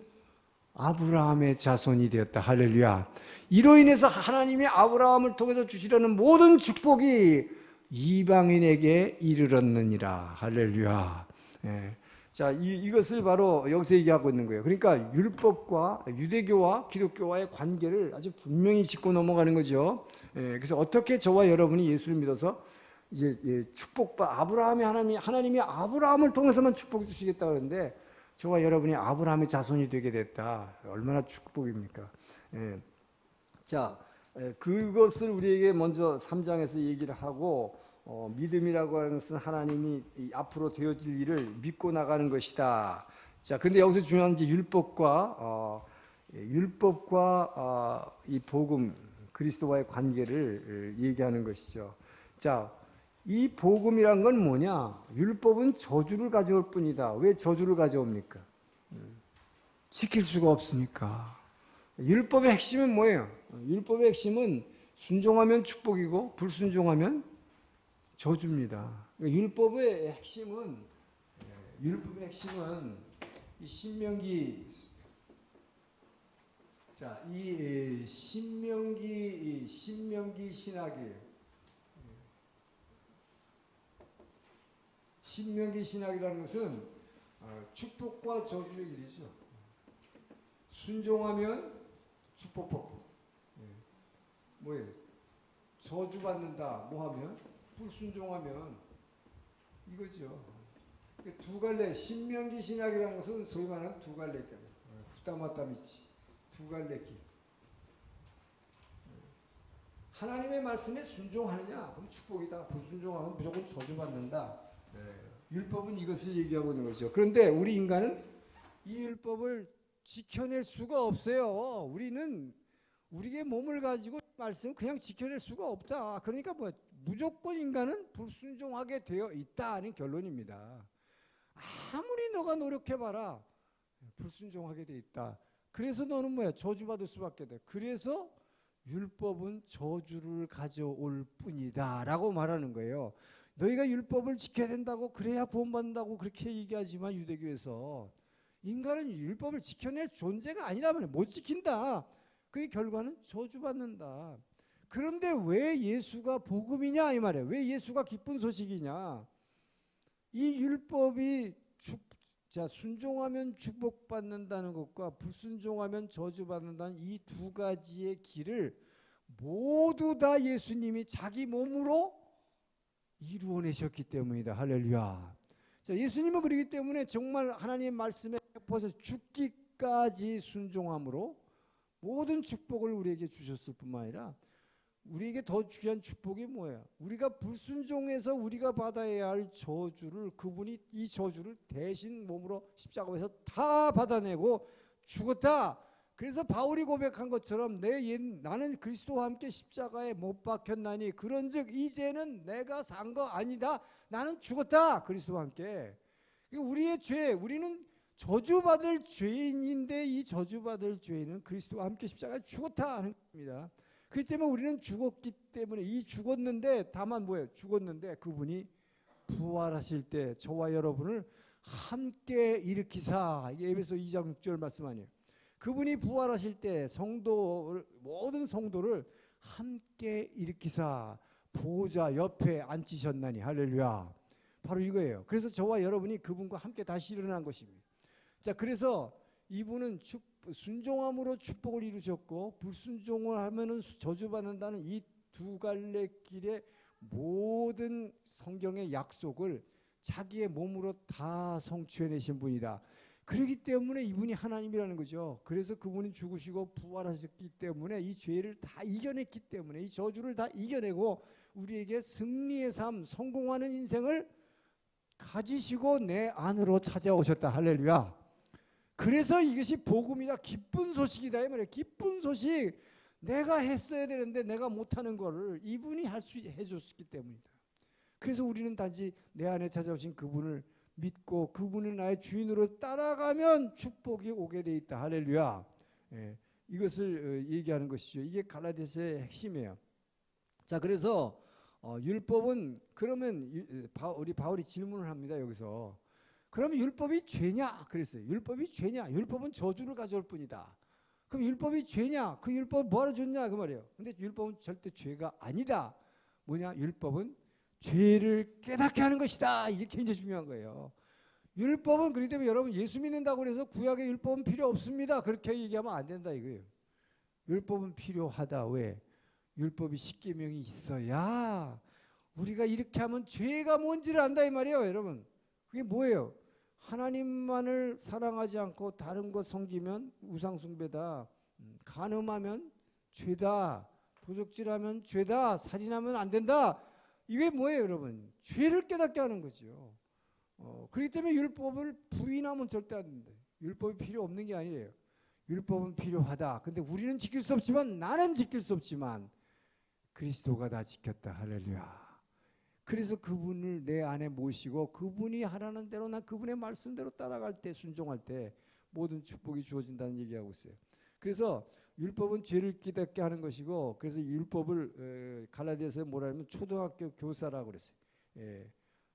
아브라함의 자손이 되었다. 할렐루야. 이로 인해서 하나님이 아브라함을 통해서 주시려는 모든 축복이 이방인에게 이르렀느니라. 할렐루야. 자, 이것을 바로 여기서 얘기하고 있는 거예요. 그러니까 율법과 유대교와 기독교와의 관계를 아주 분명히 짚고 넘어가는 거죠. 그래서 어떻게 저와 여러분이 예수를 믿어서 이제 축복받, 하나님이 아브라함을 통해서만 축복 주시겠다 그러는데 저와 여러분이 아브라함의 자손이 되게 됐다. 얼마나 축복입니까? 자, 그것을 우리에게 먼저 3장에서 얘기를 하고, 믿음이라고 하는 것은 하나님이 앞으로 되어질 일을 믿고 나가는 것이다. 자, 근데 여기서 중요한 이제 율법과 이 복음, 그리스도와의 관계를 얘기하는 것이죠. 자, 이 복음이란 건 뭐냐? 율법은 저주를 가져올 뿐이다. 왜 저주를 가져옵니까? 지킬 수가 없으니까. 율법의 핵심은 뭐예요? 율법의 핵심은 순종하면 축복이고 불순종하면 저주입니다. 율법의 핵심은 이 신명기, 자, 이 신명기 신학이에요. 신명기 신학이라는 것은 축복과 저주의 일이죠. 순종하면 축복받고, 뭐예요? 저주받는다. 뭐하면? 불순종하면 이거죠. 두 갈래, 신명기 신학이라는 것은 소위 말하는 두 갈래 길, 후다마다 미치, 두 갈래 길. 하나님의 말씀에 순종하느냐? 그럼 축복이다. 불순종하면 무조건 저주받는다. 율법은 이것을 얘기하고 있는 거죠. 그런데 우리 인간은 이 율법을 지켜낼 수가 없어요. 우리는 우리의 몸을 가지고 말씀을 그냥 지켜낼 수가 없다. 그러니까 뭐 무조건 인간은 불순종하게 되어 있다는 결론입니다. 아무리 너가 노력해봐라, 불순종하게 돼 있다. 그래서 너는 뭐야? 저주받을 수밖에 돼. 그래서 율법은 저주를 가져올 뿐이다 라고 말하는 거예요. 너희가 율법을 지켜야 된다고, 그래야 구원받는다고 그렇게 얘기하지만 유대교에서 인간은 율법을 지켜낼 존재가 아니다 말이에요. 못 지킨다. 그 결과는 저주받는다. 그런데 왜 예수가 복음이냐 이 말이에요. 왜 예수가 기쁜 소식이냐. 이 율법이 순종하면 축복받는다는 것과 불순종하면 저주받는다는 이 두 가지의 길을 모두 다 예수님이 자기 몸으로 이루어내셨기 때문이다. 할렐루야. 자, 예수님은 그렇기 때문에 정말 하나님의 말씀에 100% 죽기까지 순종함으로 모든 축복을 우리에게 주셨을 뿐만 아니라 우리에게 더 중요한 축복이 뭐예요? 우리가 불순종해서 우리가 받아야 할 저주를 그분이 이 저주를 대신 몸으로 십자가에서 다 받아내고 죽었다. 그래서 바울이 고백한 것처럼 나는 그리스도와 함께 십자가에 못 박혔나니 그런즉 이제는 내가 산 거 아니다. 나는 죽었다. 그리스도와 함께. 우리의 죄, 우리는 저주받을 죄인인데 이 저주받을 죄인은 그리스도와 함께 십자가에 죽었다 하는 겁니다. 그렇기 때문에 우리는 죽었기 때문에 죽었는데 다만 뭐예요? 죽었는데 그분이 부활하실 때 저와 여러분을 함께 일으키사. 이게 에베소 2장 6절 말씀 아니에요. 그분이 부활하실 때 모든 성도를 함께 일으키사 보호자 옆에 앉히셨나니. 할렐루야. 바로 이거예요. 그래서 저와 여러분이 그분과 함께 다시 일어난 것입니다. 자, 그래서 이분은 순종함으로 축복을 이루셨고 불순종을 하면은 저주받는다는 이 두 갈래 길의 모든 성경의 약속을 자기의 몸으로 다 성취해내신 분이다. 그렇기 때문에 이분이 하나님이라는 거죠. 그래서 그분이 죽으시고 부활하셨기 때문에 이 죄를 다 이겨냈기 때문에 이 저주를 다 이겨내고 우리에게 승리의 삶, 성공하는 인생을 가지시고 내 안으로 찾아오셨다. 할렐루야. 그래서 이것이 복음이다. 기쁜 소식이다. 이 말이에요. 기쁜 소식. 내가 했어야 되는데 내가 못하는 거를 이분이 해줬기 때문이다. 그래서 우리는 단지 내 안에 찾아오신 그분을 믿고 그분을 나의 주인으로 따라가면 축복이 오게 돼 있다. 할렐루야. 예, 이것을 얘기하는 것이죠. 이게 갈라디아서의 핵심이에요. 자, 그래서 율법은 그러면 우리 바울이 질문을 합니다. 여기서. 그러면 율법이 죄냐? 그랬어요. 율법이 죄냐? 율법은 저주를 가져올 뿐이다. 그럼 율법이 죄냐? 그 율법 뭐하러 줬냐? 그 말이에요. 근데 율법은 절대 죄가 아니다. 뭐냐? 율법은 죄를 깨닫게 하는 것이다. 이게 굉장히 중요한 거예요. 율법은 그렇기 때문에 여러분 예수 믿는다고 해서 구약의 율법은 필요 없습니다. 그렇게 얘기하면 안 된다 이거예요. 율법은 필요하다. 왜? 율법이 십계명이 있어야 우리가 이렇게 하면 죄가 뭔지를 안다 이 말이에요. 여러분. 그게 뭐예요? 하나님만을 사랑하지 않고 다른 것 섬기면 우상숭배다. 간음하면 죄다. 도적질하면 죄다. 살인하면 안 된다. 이게 뭐예요, 여러분? 죄를 깨닫게 하는 거죠. 그렇기 때문에 율법을 부인하면 절대 안 된다. 율법이 필요 없는 게 아니에요. 율법은 필요하다. 근데 우리는 지킬 수 없지만 나는 지킬 수 없지만 그리스도가 다 지켰다. 할렐루야. 그래서 그분을 내 안에 모시고 그분이 하라는 대로 난 그분의 말씀대로 따라갈 때 순종할 때 모든 축복이 주어진다는 얘기하고 있어요. 그래서 율법은 죄를 깨닫게 하는 것이고 그래서 율법을 갈라디아서에 뭐라 하면 초등학교 교사라고 그랬어요. 예,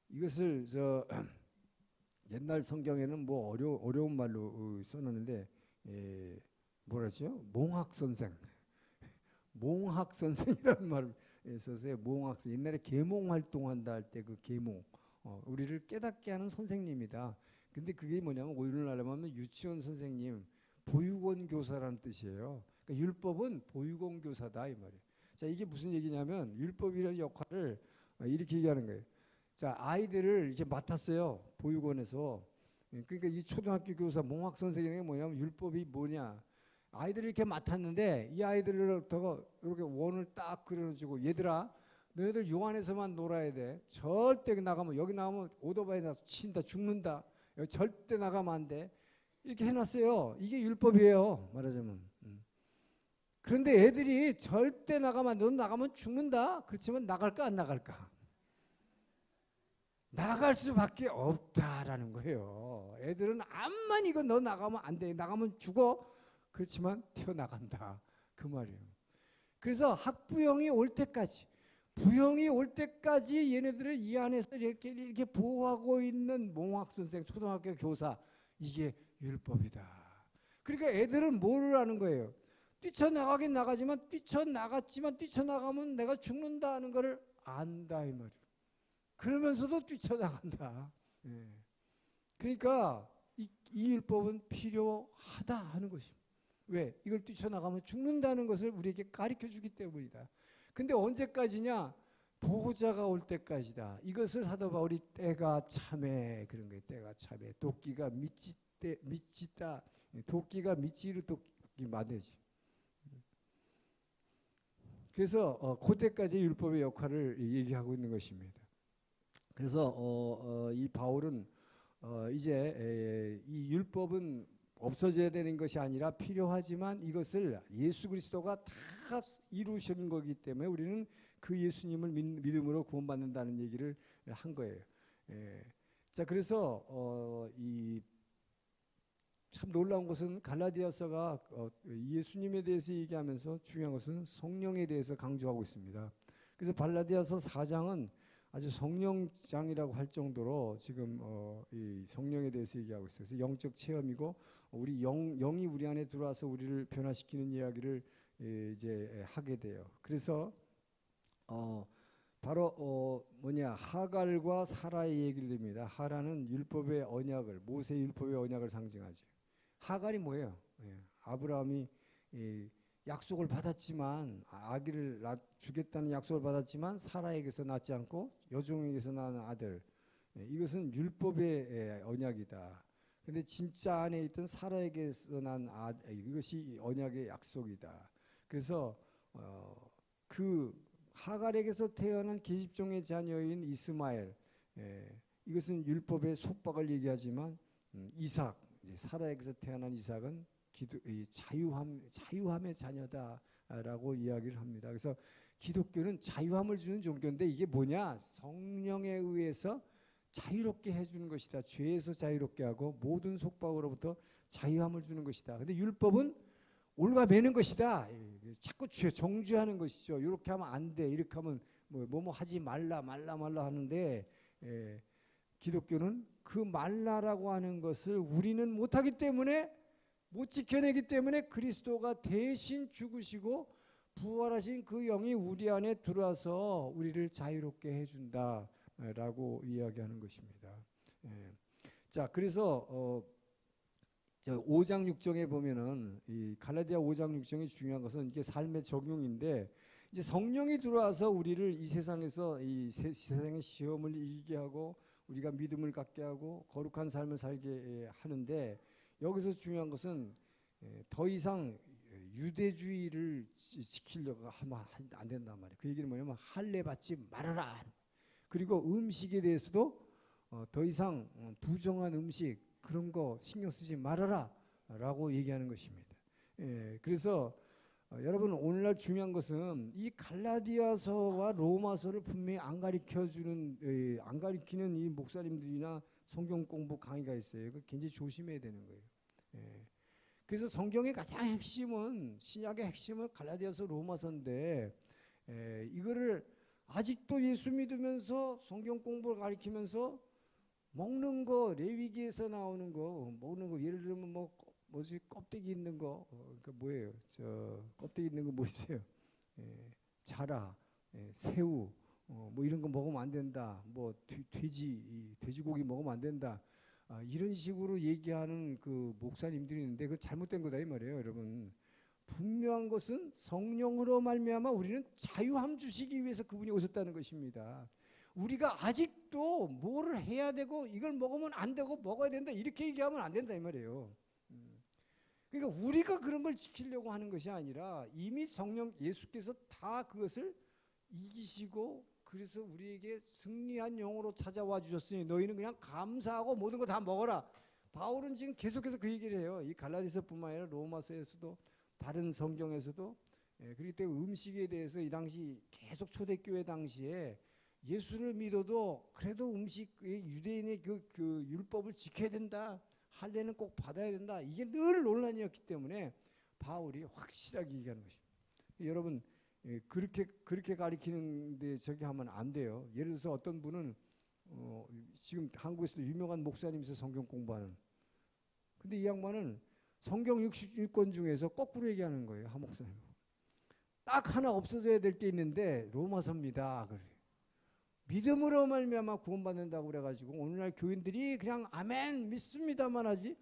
이것을 옛날 성경에는 뭐 어려운 말로 써놨는데 뭐라죠? 몽학선생. 몽학선생이라는 말을 써서요. 몽학선. 옛날에 계몽 활동한다 할 때 그 계몽. 우리를 깨닫게 하는 선생님이다. 근데 그게 뭐냐면 오늘날로 하면 유치원 선생님, 보육원 교사라는 뜻이에요. 그러니까 율법은 보육원 교사다 이 말이에요. 자, 이게 무슨 얘기냐면 율법이라는 역할을 이렇게 얘기하는 거예요. 자, 아이들을 이렇게 맡았어요. 보육원에서. 그러니까 이 초등학교 교사 몽학 선생님이 뭐냐면 율법이 뭐냐. 아이들을 이렇게 맡았는데 이 아이들을 이렇게 원을 딱 그려주고 얘들아 너희들 요 안에서만 놀아야 돼. 절대 나가면 여기 나가면 오토바이 나서 친다 죽는다. 여기 절대 나가면 안 돼. 이렇게 해놨어요. 이게 율법이에요. 말하자면. 그런데 애들이 절대 나가면 넌 나가면 죽는다. 그렇지만 나갈까 안 나갈까? 나갈 수밖에 없다라는 거예요. 애들은 암만 이거 너 나가면 안 돼. 나가면 죽어. 그렇지만 튀어나간다. 그 말이에요. 그래서 학부형이 올 때까지 부형이 올 때까지 얘네들을 이 안에서 이렇게 보호하고 있는 몽학 선생, 초등학교 교사 이게 율법이다. 그러니까 애들은 뭐를 하는 거예요? 뛰쳐나가긴 나가지만 뛰쳐나가면 내가 죽는다 하는 거를 안다 이 말이에요. 그러면서도 뛰쳐나간다. 예. 그러니까 이 율법은 필요하다 하는 것입니다. 왜? 이걸 뛰쳐나가면 죽는다는 것을 우리에게 가르쳐 주기 때문이다. 근데 언제까지냐? 보호자가 올 때까지다. 이것을 사도 바울이 때가 참에 그런 거예요. 때가 참에 도끼가 미치다. 도끼가 미치로 도끼 마대지. 그래서 그때까지 율법의 역할을 얘기하고 있는 것입니다. 그래서 이 바울은 이제 이 율법은 없어져야 되는 것이 아니라 필요하지만 이것을 예수 그리스도가 다 이루시는 거기 때문에 우리는 그 예수님을 믿음으로 구원받는다는 얘기를 한 거예요. 자, 그래서 이 참 놀라운 것은 갈라디아서가 예수님에 대해서 얘기하면서 중요한 것은 성령에 대해서 강조하고 있습니다. 그래서 갈라디아서 4장은 아주 성령장이라고 할 정도로 지금 이 성령에 대해서 얘기하고 있어요. 그래서 영적 체험이고 우리 영이 우리 안에 들어와서 우리를 변화시키는 이야기를 이제 하게 돼요. 그래서 바로 하갈과 사라의 얘기를 됩니다. 하라는 율법의 언약을 모세 율법의 언약을 상징하죠. 하갈이 뭐예요? 아브라함이 약속을 받았지만 아기를 주겠다는 약속을 받았지만 사라에게서 낳지 않고 여종에게서 낳은 아들, 이것은 율법의 언약이다. 근데 진짜 안에 있던 사라에게서 난 이것이 언약의 약속이다. 그래서 그 하갈에게서 태어난 계집종의 자녀인 이스마엘, 이것은 율법의 속박을 얘기하지만 이삭, 사라에게서 태어난 이삭은 자유함의 자녀다라고 이야기를 합니다. 그래서 기독교는 자유함을 주는 종교인데 이게 뭐냐? 성령에 의해서 자유롭게 해주는 것이다. 죄에서 자유롭게 하고 모든 속박으로부터 자유함을 주는 것이다. 근데 율법은 올가매는 것이다. 자꾸 정죄하는 것이죠. 이렇게 하면 안 돼. 이렇게 하면 뭐 하지 말라 하는데 기독교는 그 말라라고 하는 것을 우리는 못하기 때문에 못 지켜내기 때문에 그리스도가 대신 죽으시고 부활하신 그 영이 우리 안에 들어와서 우리를 자유롭게 해준다라고 이야기하는 것입니다. 자, 그래서 5장 6장에 보면은 이 갈라디아 5장 6장이 중요한 것은 이게 삶의 적용인데 이제 성령이 들어와서 우리를 이 세상에서 이 세상의 시험을 이기게 하고 우리가 믿음을 갖게 하고 거룩한 삶을 살게 하는데 여기서 중요한 것은 더 이상 유대주의를 지키려고 하면 안 된단 말이에요. 그 얘기는 뭐냐면 할례 받지 말아라. 그리고 음식에 대해서도 더 이상 부정한 음식 그런 거 신경 쓰지 말아라 라고 얘기하는 것입니다. 그래서 여러분 오늘날 중요한 것은 이 갈라디아서와 로마서를 분명히 안 가르치는 이 목사님들이나 성경 공부 강의가 있어요. 그 굉장히 조심해야 되는 거예요. 그래서 성경의 가장 핵심은 신약의 핵심은 갈라디아서 로마서인데 이거를 아직도 예수 믿으면서 성경 공부를 가르치면서 먹는 거 레위기에서 나오는 거 먹는 거 예를 들면 뭐지 껍데기 있는 거 그 뭐예요? 저 껍데기 있는 거 뭐죠? 자라, 새우 뭐 이런 거 먹으면 안 된다. 뭐 돼지고기 먹으면 안 된다. 이런 식으로 얘기하는 그 목사님들이 있는데 그 잘못된 거다 이 말이에요, 여러분. 분명한 것은 성령으로 말미암아 우리는 자유함 주시기 위해서 그분이 오셨다는 것입니다. 우리가 아직도 뭐를 해야 되고 이걸 먹으면 안 되고 먹어야 된다 이렇게 얘기하면 안 된다 이 말이에요. 그러니까 우리가 그런 걸 지키려고 하는 것이 아니라 이미 성령 예수께서 다 그것을 이기시고 그래서 우리에게 승리한 영으로 찾아와 주셨으니 너희는 그냥 감사하고 모든 거 다 먹어라. 바울은 지금 계속해서 그 얘기를 해요. 이 갈라디아서뿐만 아니라 로마서에서도 다른 성경에서도 그렇기 때문에 음식에 대해서 이 당시 계속 초대교회 당시에 예수를 믿어도 그래도 유대인의 그 율법을 지켜야 된다. 할례는 꼭 받아야 된다. 이게 늘 논란이었기 때문에 바울이 확실하게 얘기하는 것입니다. 여러분 그렇게 가리키는데 저기 하면 안 돼요. 예를 들어서 어떤 분은 지금 한국에서도 유명한 목사님이서 성경 공부하는 근데 이 양반은 성경 66권 중에서 거꾸로 얘기하는 거예요. 한 목사님. 딱 하나 없어져야 될 게 있는데 로마서입니다. 그래. 믿음으로 말미암아 구원받는다고 그래가지고 오늘날 교인들이 그냥 아멘 믿습니다만 하지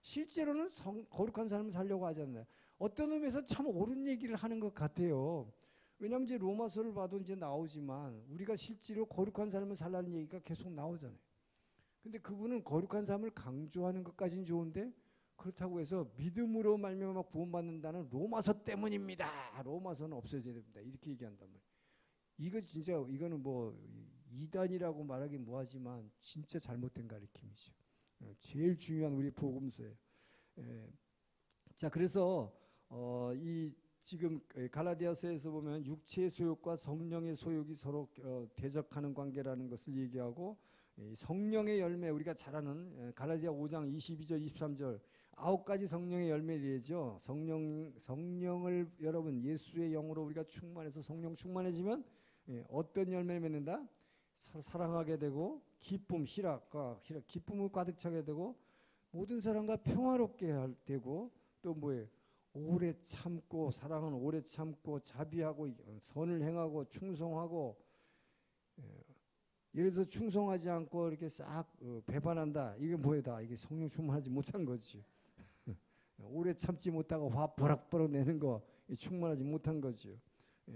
실제로는 거룩한 삶을 살려고 하지 않나요? 어떤 의미에서 참 옳은 얘기를 하는 것 같아요. 왜냐하면 이제 로마서를 봐도 이제 나오지만 우리가 실제로 거룩한 삶을 살라는 얘기가 계속 나오잖아요. 근데 그분은 거룩한 삶을 강조하는 것까지는 좋은데 그렇다고 해서 믿음으로 말미암아 구원받는다는 로마서 때문입니다. 로마서는 없어져야 됩니다. 이렇게 얘기한단 말이에요. 이거 진짜 이거는 뭐 이단이라고 말하기 뭐하지만 진짜 잘못된 가르침이죠. 제일 중요한 우리 복음서예요. 자 그래서 이 지금 갈라디아서에서 보면 육체의 소욕과 성령의 소욕이 서로 대적하는 관계라는 것을 얘기하고 성령의 열매 우리가 잘 아는 갈라디아 5장 22절 23절 9가지 성령의 열매이죠. 성령을 여러분 예수의 영으로 우리가 충만해서 성령 충만해지면 어떤 열매를 맺는다? 사랑하게 되고 기쁨, 희락과 기쁨을 가득 차게 되고 모든 사람과 평화롭게 되고 또 뭐예요? 오래 참고 사랑은 오래 참고 자비하고 선을 행하고 충성하고 예를 들어서 충성하지 않고 이렇게 싹 배반한다. 이게 뭐다? 이게 성령 충만하지 못한 거지. 오래 참지 못하고 화 버럭버럭 내는 거 충만하지 못한 거죠.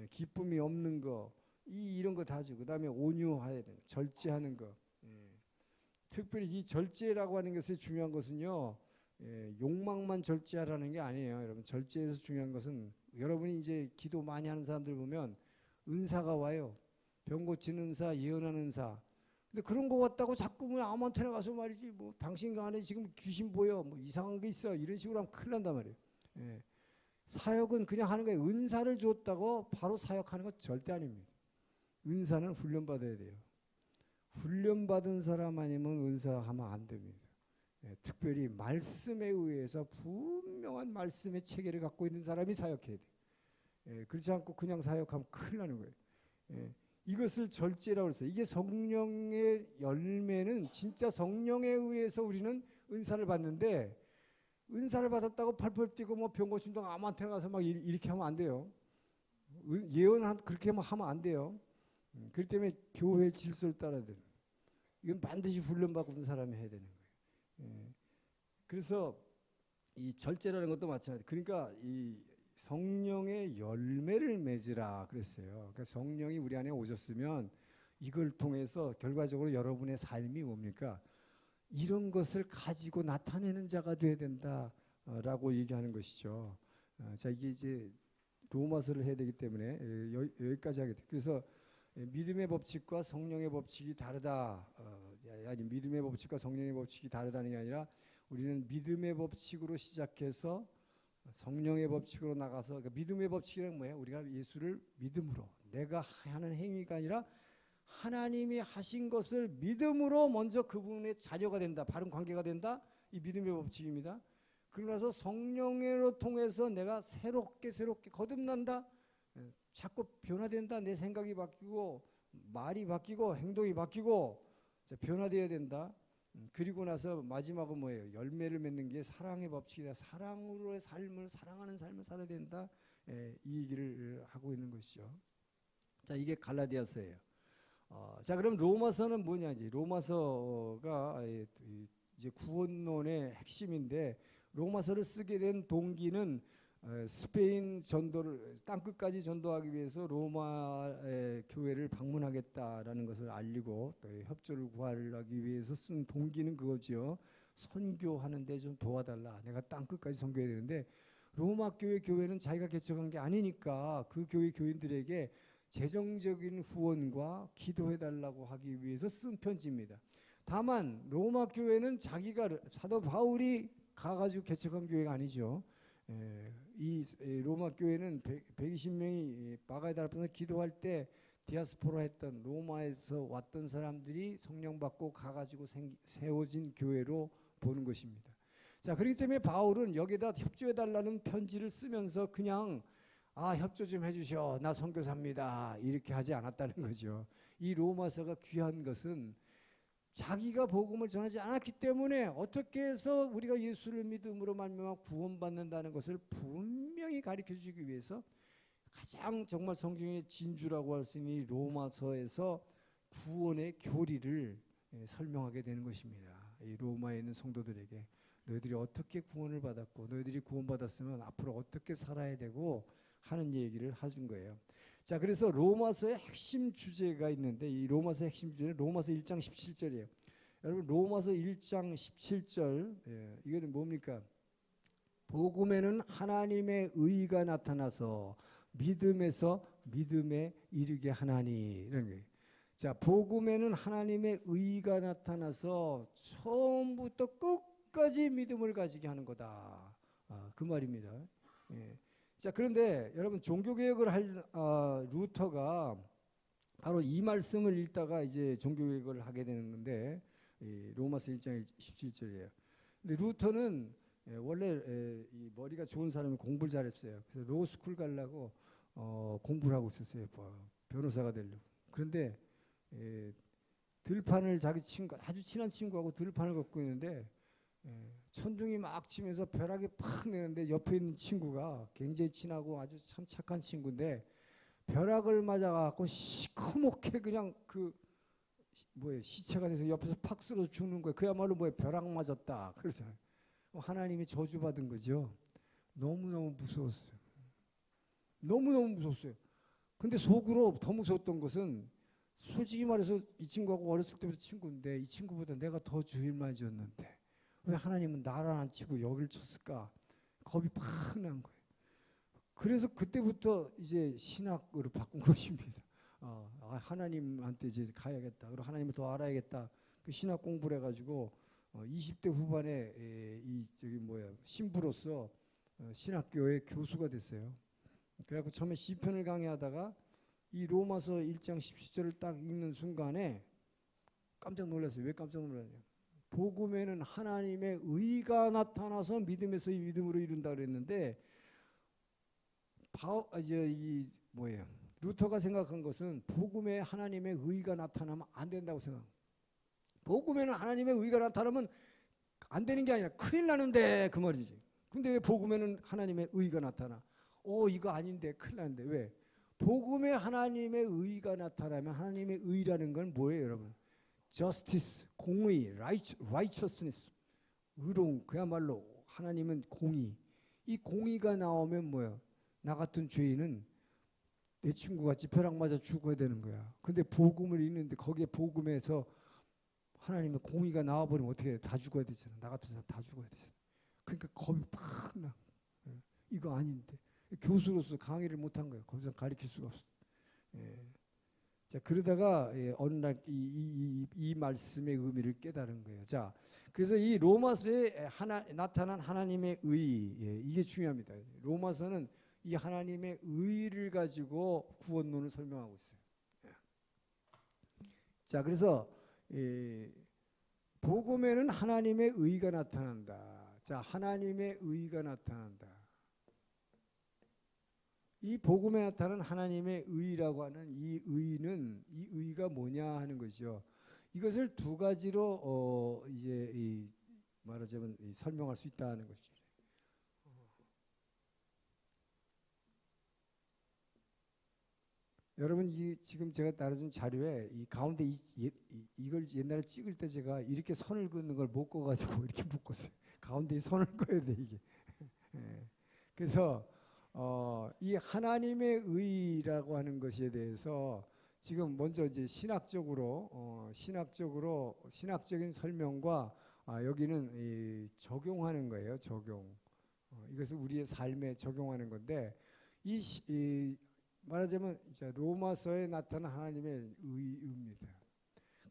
기쁨이 없는 거 이런 거 다죠. 그다음에 온유해야 되는 절제하는 거. 특별히 이 절제라고 하는 것의 중요한 것은요. 욕망만 절제하라는 게 아니에요. 여러분 절제에서 중요한 것은 여러분이 이제 기도 많이 하는 사람들 보면 은사가 와요. 병 고치는 은사, 예언하는 은사. 근데 그런 거 같다고 자꾸 뭐 아무한테나 가서 말이지 뭐 당신 안에 지금 귀신 보여 뭐 이상한 게 있어 이런 식으로 하면 큰일 난단 말이에요. 사역은 그냥 하는 거예요. 은사를 줬다고 바로 사역하는 건 절대 아닙니다. 은사는 훈련받아야 돼요. 훈련받은 사람 아니면 은사하면 안 됩니다. 특별히 말씀에 의해서 분명한 말씀의 체계를 갖고 있는 사람이 사역해야 돼요. 그렇지 않고 그냥 사역하면 큰일 나는 거예요. 이것을 절제라고 했어요. 이게 성령의 열매는 진짜 성령에 의해서 우리는 은사를 받는데 은사를 받았다고 팔팔 뛰고 뭐 병 고친다고 아무한테나 가서 막 이렇게 하면 안 돼요. 예언 그렇게 하면 안 돼요. 그렇기 때문에 교회 질서를 따라야 돼요. 이건 반드시 훈련받고 있는 사람이 해야 되는 거예요. 그래서 이 절제라는 것도 마찬가지. 그러니까 이 성령의 열매를 맺으라 그랬어요. 그러니까 성령이 우리 안에 오셨으면 이걸 통해서 결과적으로 여러분의 삶이 뭡니까? 이런 것을 가지고 나타내는 자가 되어야 된다라고 얘기하는 것이죠. 자 이게 이제 로마서를 해야 되기 때문에 여기까지 하게 돼. 그래서 믿음의 법칙과 성령의 법칙이 다르다. 아니 믿음의 법칙과 성령의 법칙이 다르다는 게 아니라 우리는 믿음의 법칙으로 시작해서 성령의 법칙으로 나가서 그러니까 믿음의 법칙이란 뭐예요? 우리가 예수를 믿음으로 내가 하는 행위가 아니라 하나님이 하신 것을 믿음으로 먼저 그분의 자녀가 된다. 바른 관계가 된다. 이 믿음의 법칙입니다. 그러고 나서 성령으로 통해서 내가 새롭게 거듭난다. 자꾸 변화된다. 내 생각이 바뀌고 말이 바뀌고 행동이 바뀌고 변화되어야 된다. 그리고 나서 마지막은 뭐예요? 열매를 맺는 게 사랑의 법칙이다. 사랑으로의 삶을 사랑하는 삶을 살아야 된다. 이 얘기를 하고 있는 것이죠. 자, 이게 갈라디아서예요. 자, 그럼 로마서는 뭐냐지? 로마서가 이제 구원론의 핵심인데 로마서를 쓰게 된 동기는 스페인 전도를 땅끝까지 전도하기 위해서 로마의 교회를 방문하겠다라는 것을 알리고 또 협조를 구하기 위해서 쓴 동기는 그거죠. 선교하는데 좀 도와달라. 내가 땅끝까지 선교해야 되는데 로마 교회는 자기가 개척한 게 아니니까 그 교회 교인들에게 재정적인 후원과 기도해달라고 하기 위해서 쓴 편지입니다. 다만 로마 교회는 자기가 사도 바울이 가가지고 개척한 교회가 아니죠. 이 로마 교회는 120명이 마가다라 앞에서 기도할 때 디아스포라 했던 로마에서 왔던 사람들이 성령 받고 가가지고 세워진 교회로 보는 것입니다. 자, 그렇기 때문에 바울은 여기다 협조해달라는 편지를 쓰면서 그냥 협조 좀 해주셔. 나 선교사입니다. 이렇게 하지 않았다는 거죠. 이 로마서가 귀한 것은 자기가 복음을 전하지 않았기 때문에 어떻게 해서 우리가 예수를 믿음으로 말미암아 구원받는다는 것을 분명히 가르쳐 주기 위해서 가장 정말 성경의 진주라고 할 수 있는 이 로마서에서 구원의 교리를 설명하게 되는 것입니다. 이 로마에 있는 성도들에게 너희들이 어떻게 구원을 받았고 너희들이 구원받았으면 앞으로 어떻게 살아야 되고 하는 얘기를 해준 거예요. 자, 그래서 로마서의 핵심 주제가 있는데 이 로마서의 핵심 주제는 로마서 1장 17절이에요. 여러분 로마서 1장 17절 이거는 뭡니까? 복음에는 하나님의 의가 나타나서 믿음에서 믿음에 이르게 하나니 이런 거예요. 자, 복음에는 하나님의 의가 나타나서 처음부터 끝까지 믿음을 가지게 하는 거다. 그 말입니다. 예. 자, 그런데 여러분 종교개혁을 할 루터가 바로 이 말씀을 읽다가 이제 종교개혁을 하게 되는 건데 로마서 1장 17절이에요. 근데 루터는 원래 이 머리가 좋은 사람이 공부를 잘했어요. 그래서 로스쿨 가려고 공부를 하고 있었어요. 변호사가 되려고. 그런데 들판을 자기 친구 아주 친한 친구하고 들판을 걷고 있는데 천둥이 막 치면서 벼락이 팍 내는데 옆에 있는 친구가 굉장히 친하고 아주 참 착한 친구인데 벼락을 맞아갖고 시커멓게 그냥 시체가 돼서 옆에서 팍 쓰러져 죽는 거예요. 그야말로 벼락 맞았다 그러잖아요. 하나님이 저주받은 거죠. 너무너무 무서웠어요. 너무너무 무서웠어요. 근데 속으로 더 무서웠던 것은 솔직히 말해서 이 친구하고 어렸을 때부터 친구인데 이 친구보다 내가 더 죄를 많이 지었는데 왜 하나님은 나를 안 치고 여길 쳤을까? 겁이 팍 난 거예요. 그래서 그때부터 이제 신학으로 바꾼 것입니다. 하나님한테 이제 가야겠다. 그리고 하나님을 더 알아야겠다. 그 신학 공부를 해가지고 20대 후반에 신부로서 신학교의 교수가 됐어요. 그래갖고 처음에 시편을 강의하다가 이 로마서 1장 17절을 딱 읽는 순간에 깜짝 놀랐어요. 왜 깜짝 놀랐냐? 복음에는 하나님의 의가 나타나서 믿음에서 믿음으로 이룬다 그랬는데 루터가 생각한 것은 복음에 하나님의 의가 나타나면 안 된다고 생각합니다. 복음에는 하나님의 의가 나타나면 안 되는 게 아니라 큰일 나는데 그 말이지. 근데 왜 복음에는 하나님의 의가 나타나? 이거 아닌데 큰일 나는데 왜? 복음에 하나님의 의가 나타나면 하나님의 의라는 건 뭐예요, 여러분? justice, 공의, righteousness, 의로움, 그야말로 하나님은 공의. 이 공의가 나오면 뭐야? 나 같은 죄인은 내 친구같이 벼락 맞아 죽어야 되는 거야. 근데 복음을 읽는데 거기에 복음에서 하나님의 공의가 나와버리면 어떻게 해? 다 죽어야 되잖아. 나 같은 사람 다 죽어야 되잖아. 그러니까 겁이 팍 나. 이거 아닌데. 교수로서 강의를 못한 거예요. 거기서 가르칠 수가 없어. 자, 그러다가 어느 날 이 말씀의 의미를 깨달은 거예요. 자, 그래서 이 로마서에 나타난 하나님의 의, 이게 중요합니다. 로마서는 이 하나님의 의를 가지고 구원론을 설명하고 있어요. 자, 그래서 복음에는 하나님의 의가 나타난다. 자, 하나님의 의가 나타난다. 이 복음에 나타나는 하나님의 의라고 하는 이 의는 이 의가 뭐냐 하는 것이죠. 이것을 두 가지로 말하자면 설명할 수 있다는 것이죠. 여러분 지금 제가 따라준 자료에 이 가운데 이걸 옛날에 찍을 때 제가 이렇게 선을 긋는 걸 못 꺼가지고 이렇게 묶었어요. 가운데 선을 꺼야 돼 이게. 그래서 이 하나님의 의라고 하는 것에 대해서 지금 먼저 이제 신학적인 설명과 여기는 적용하는 거예요. 적용. 이것을 우리의 삶에 적용하는 건데 말하자면 로마서에 나타난 하나님의 의입니다.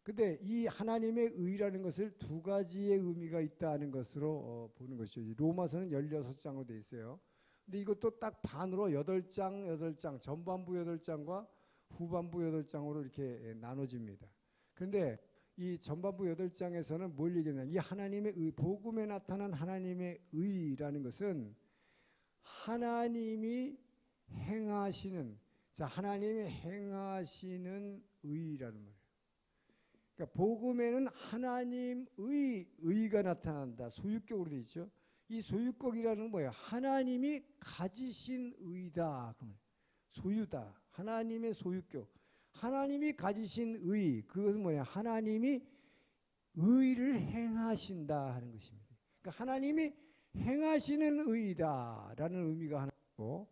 근데 이 하나님의 의라는 것을 두 가지의 의미가 있다는 것으로 보는 것이죠. 로마서는 16장으로 되어 있어요. 근데 이것도 딱 반으로 8장, 전반부 8장과 후반부 8장으로 이렇게 나눠집니다. 그런데 이 전반부 8장에서는 뭘 얘기하냐? 이 하나님의 의, 복음에 나타난 하나님의 의라는 것은 하나님이 행하시는, 하나님이 행하시는 의라는 말이에요. 그러니까 복음에는 하나님의 의가 나타난다. 소유격으로 되어 있죠. 이 소유격이라는 건 뭐예요? 하나님이 가지신 의다. 소유다. 하나님의 소유격. 하나님이 가지신 의. 그것은 뭐냐? 하나님이 의를 행하신다 하는 것입니다. 그러니까 하나님이 행하시는 의다라는 의미가 하나 있고,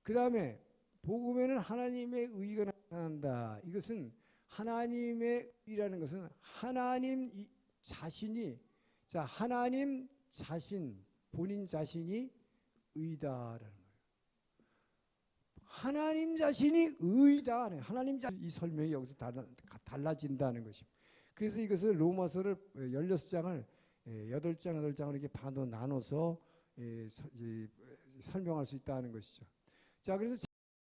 그 다음에 복음에는 하나님의 의가 나타난다. 이것은 하나님의 의라는 것은 하나님 자신이, 자, 하나님 자신, 본인 자신이 의다라는 거예요. 하나님 자신이 의다. 하나님 자신, 이 설명이 여기서 달라진다는 것입니다. 그래서 이것을 로마서를 16장을 8장으로 이렇게 반으로 나눠서 설명할 수 있다는 것이죠. 자, 그래서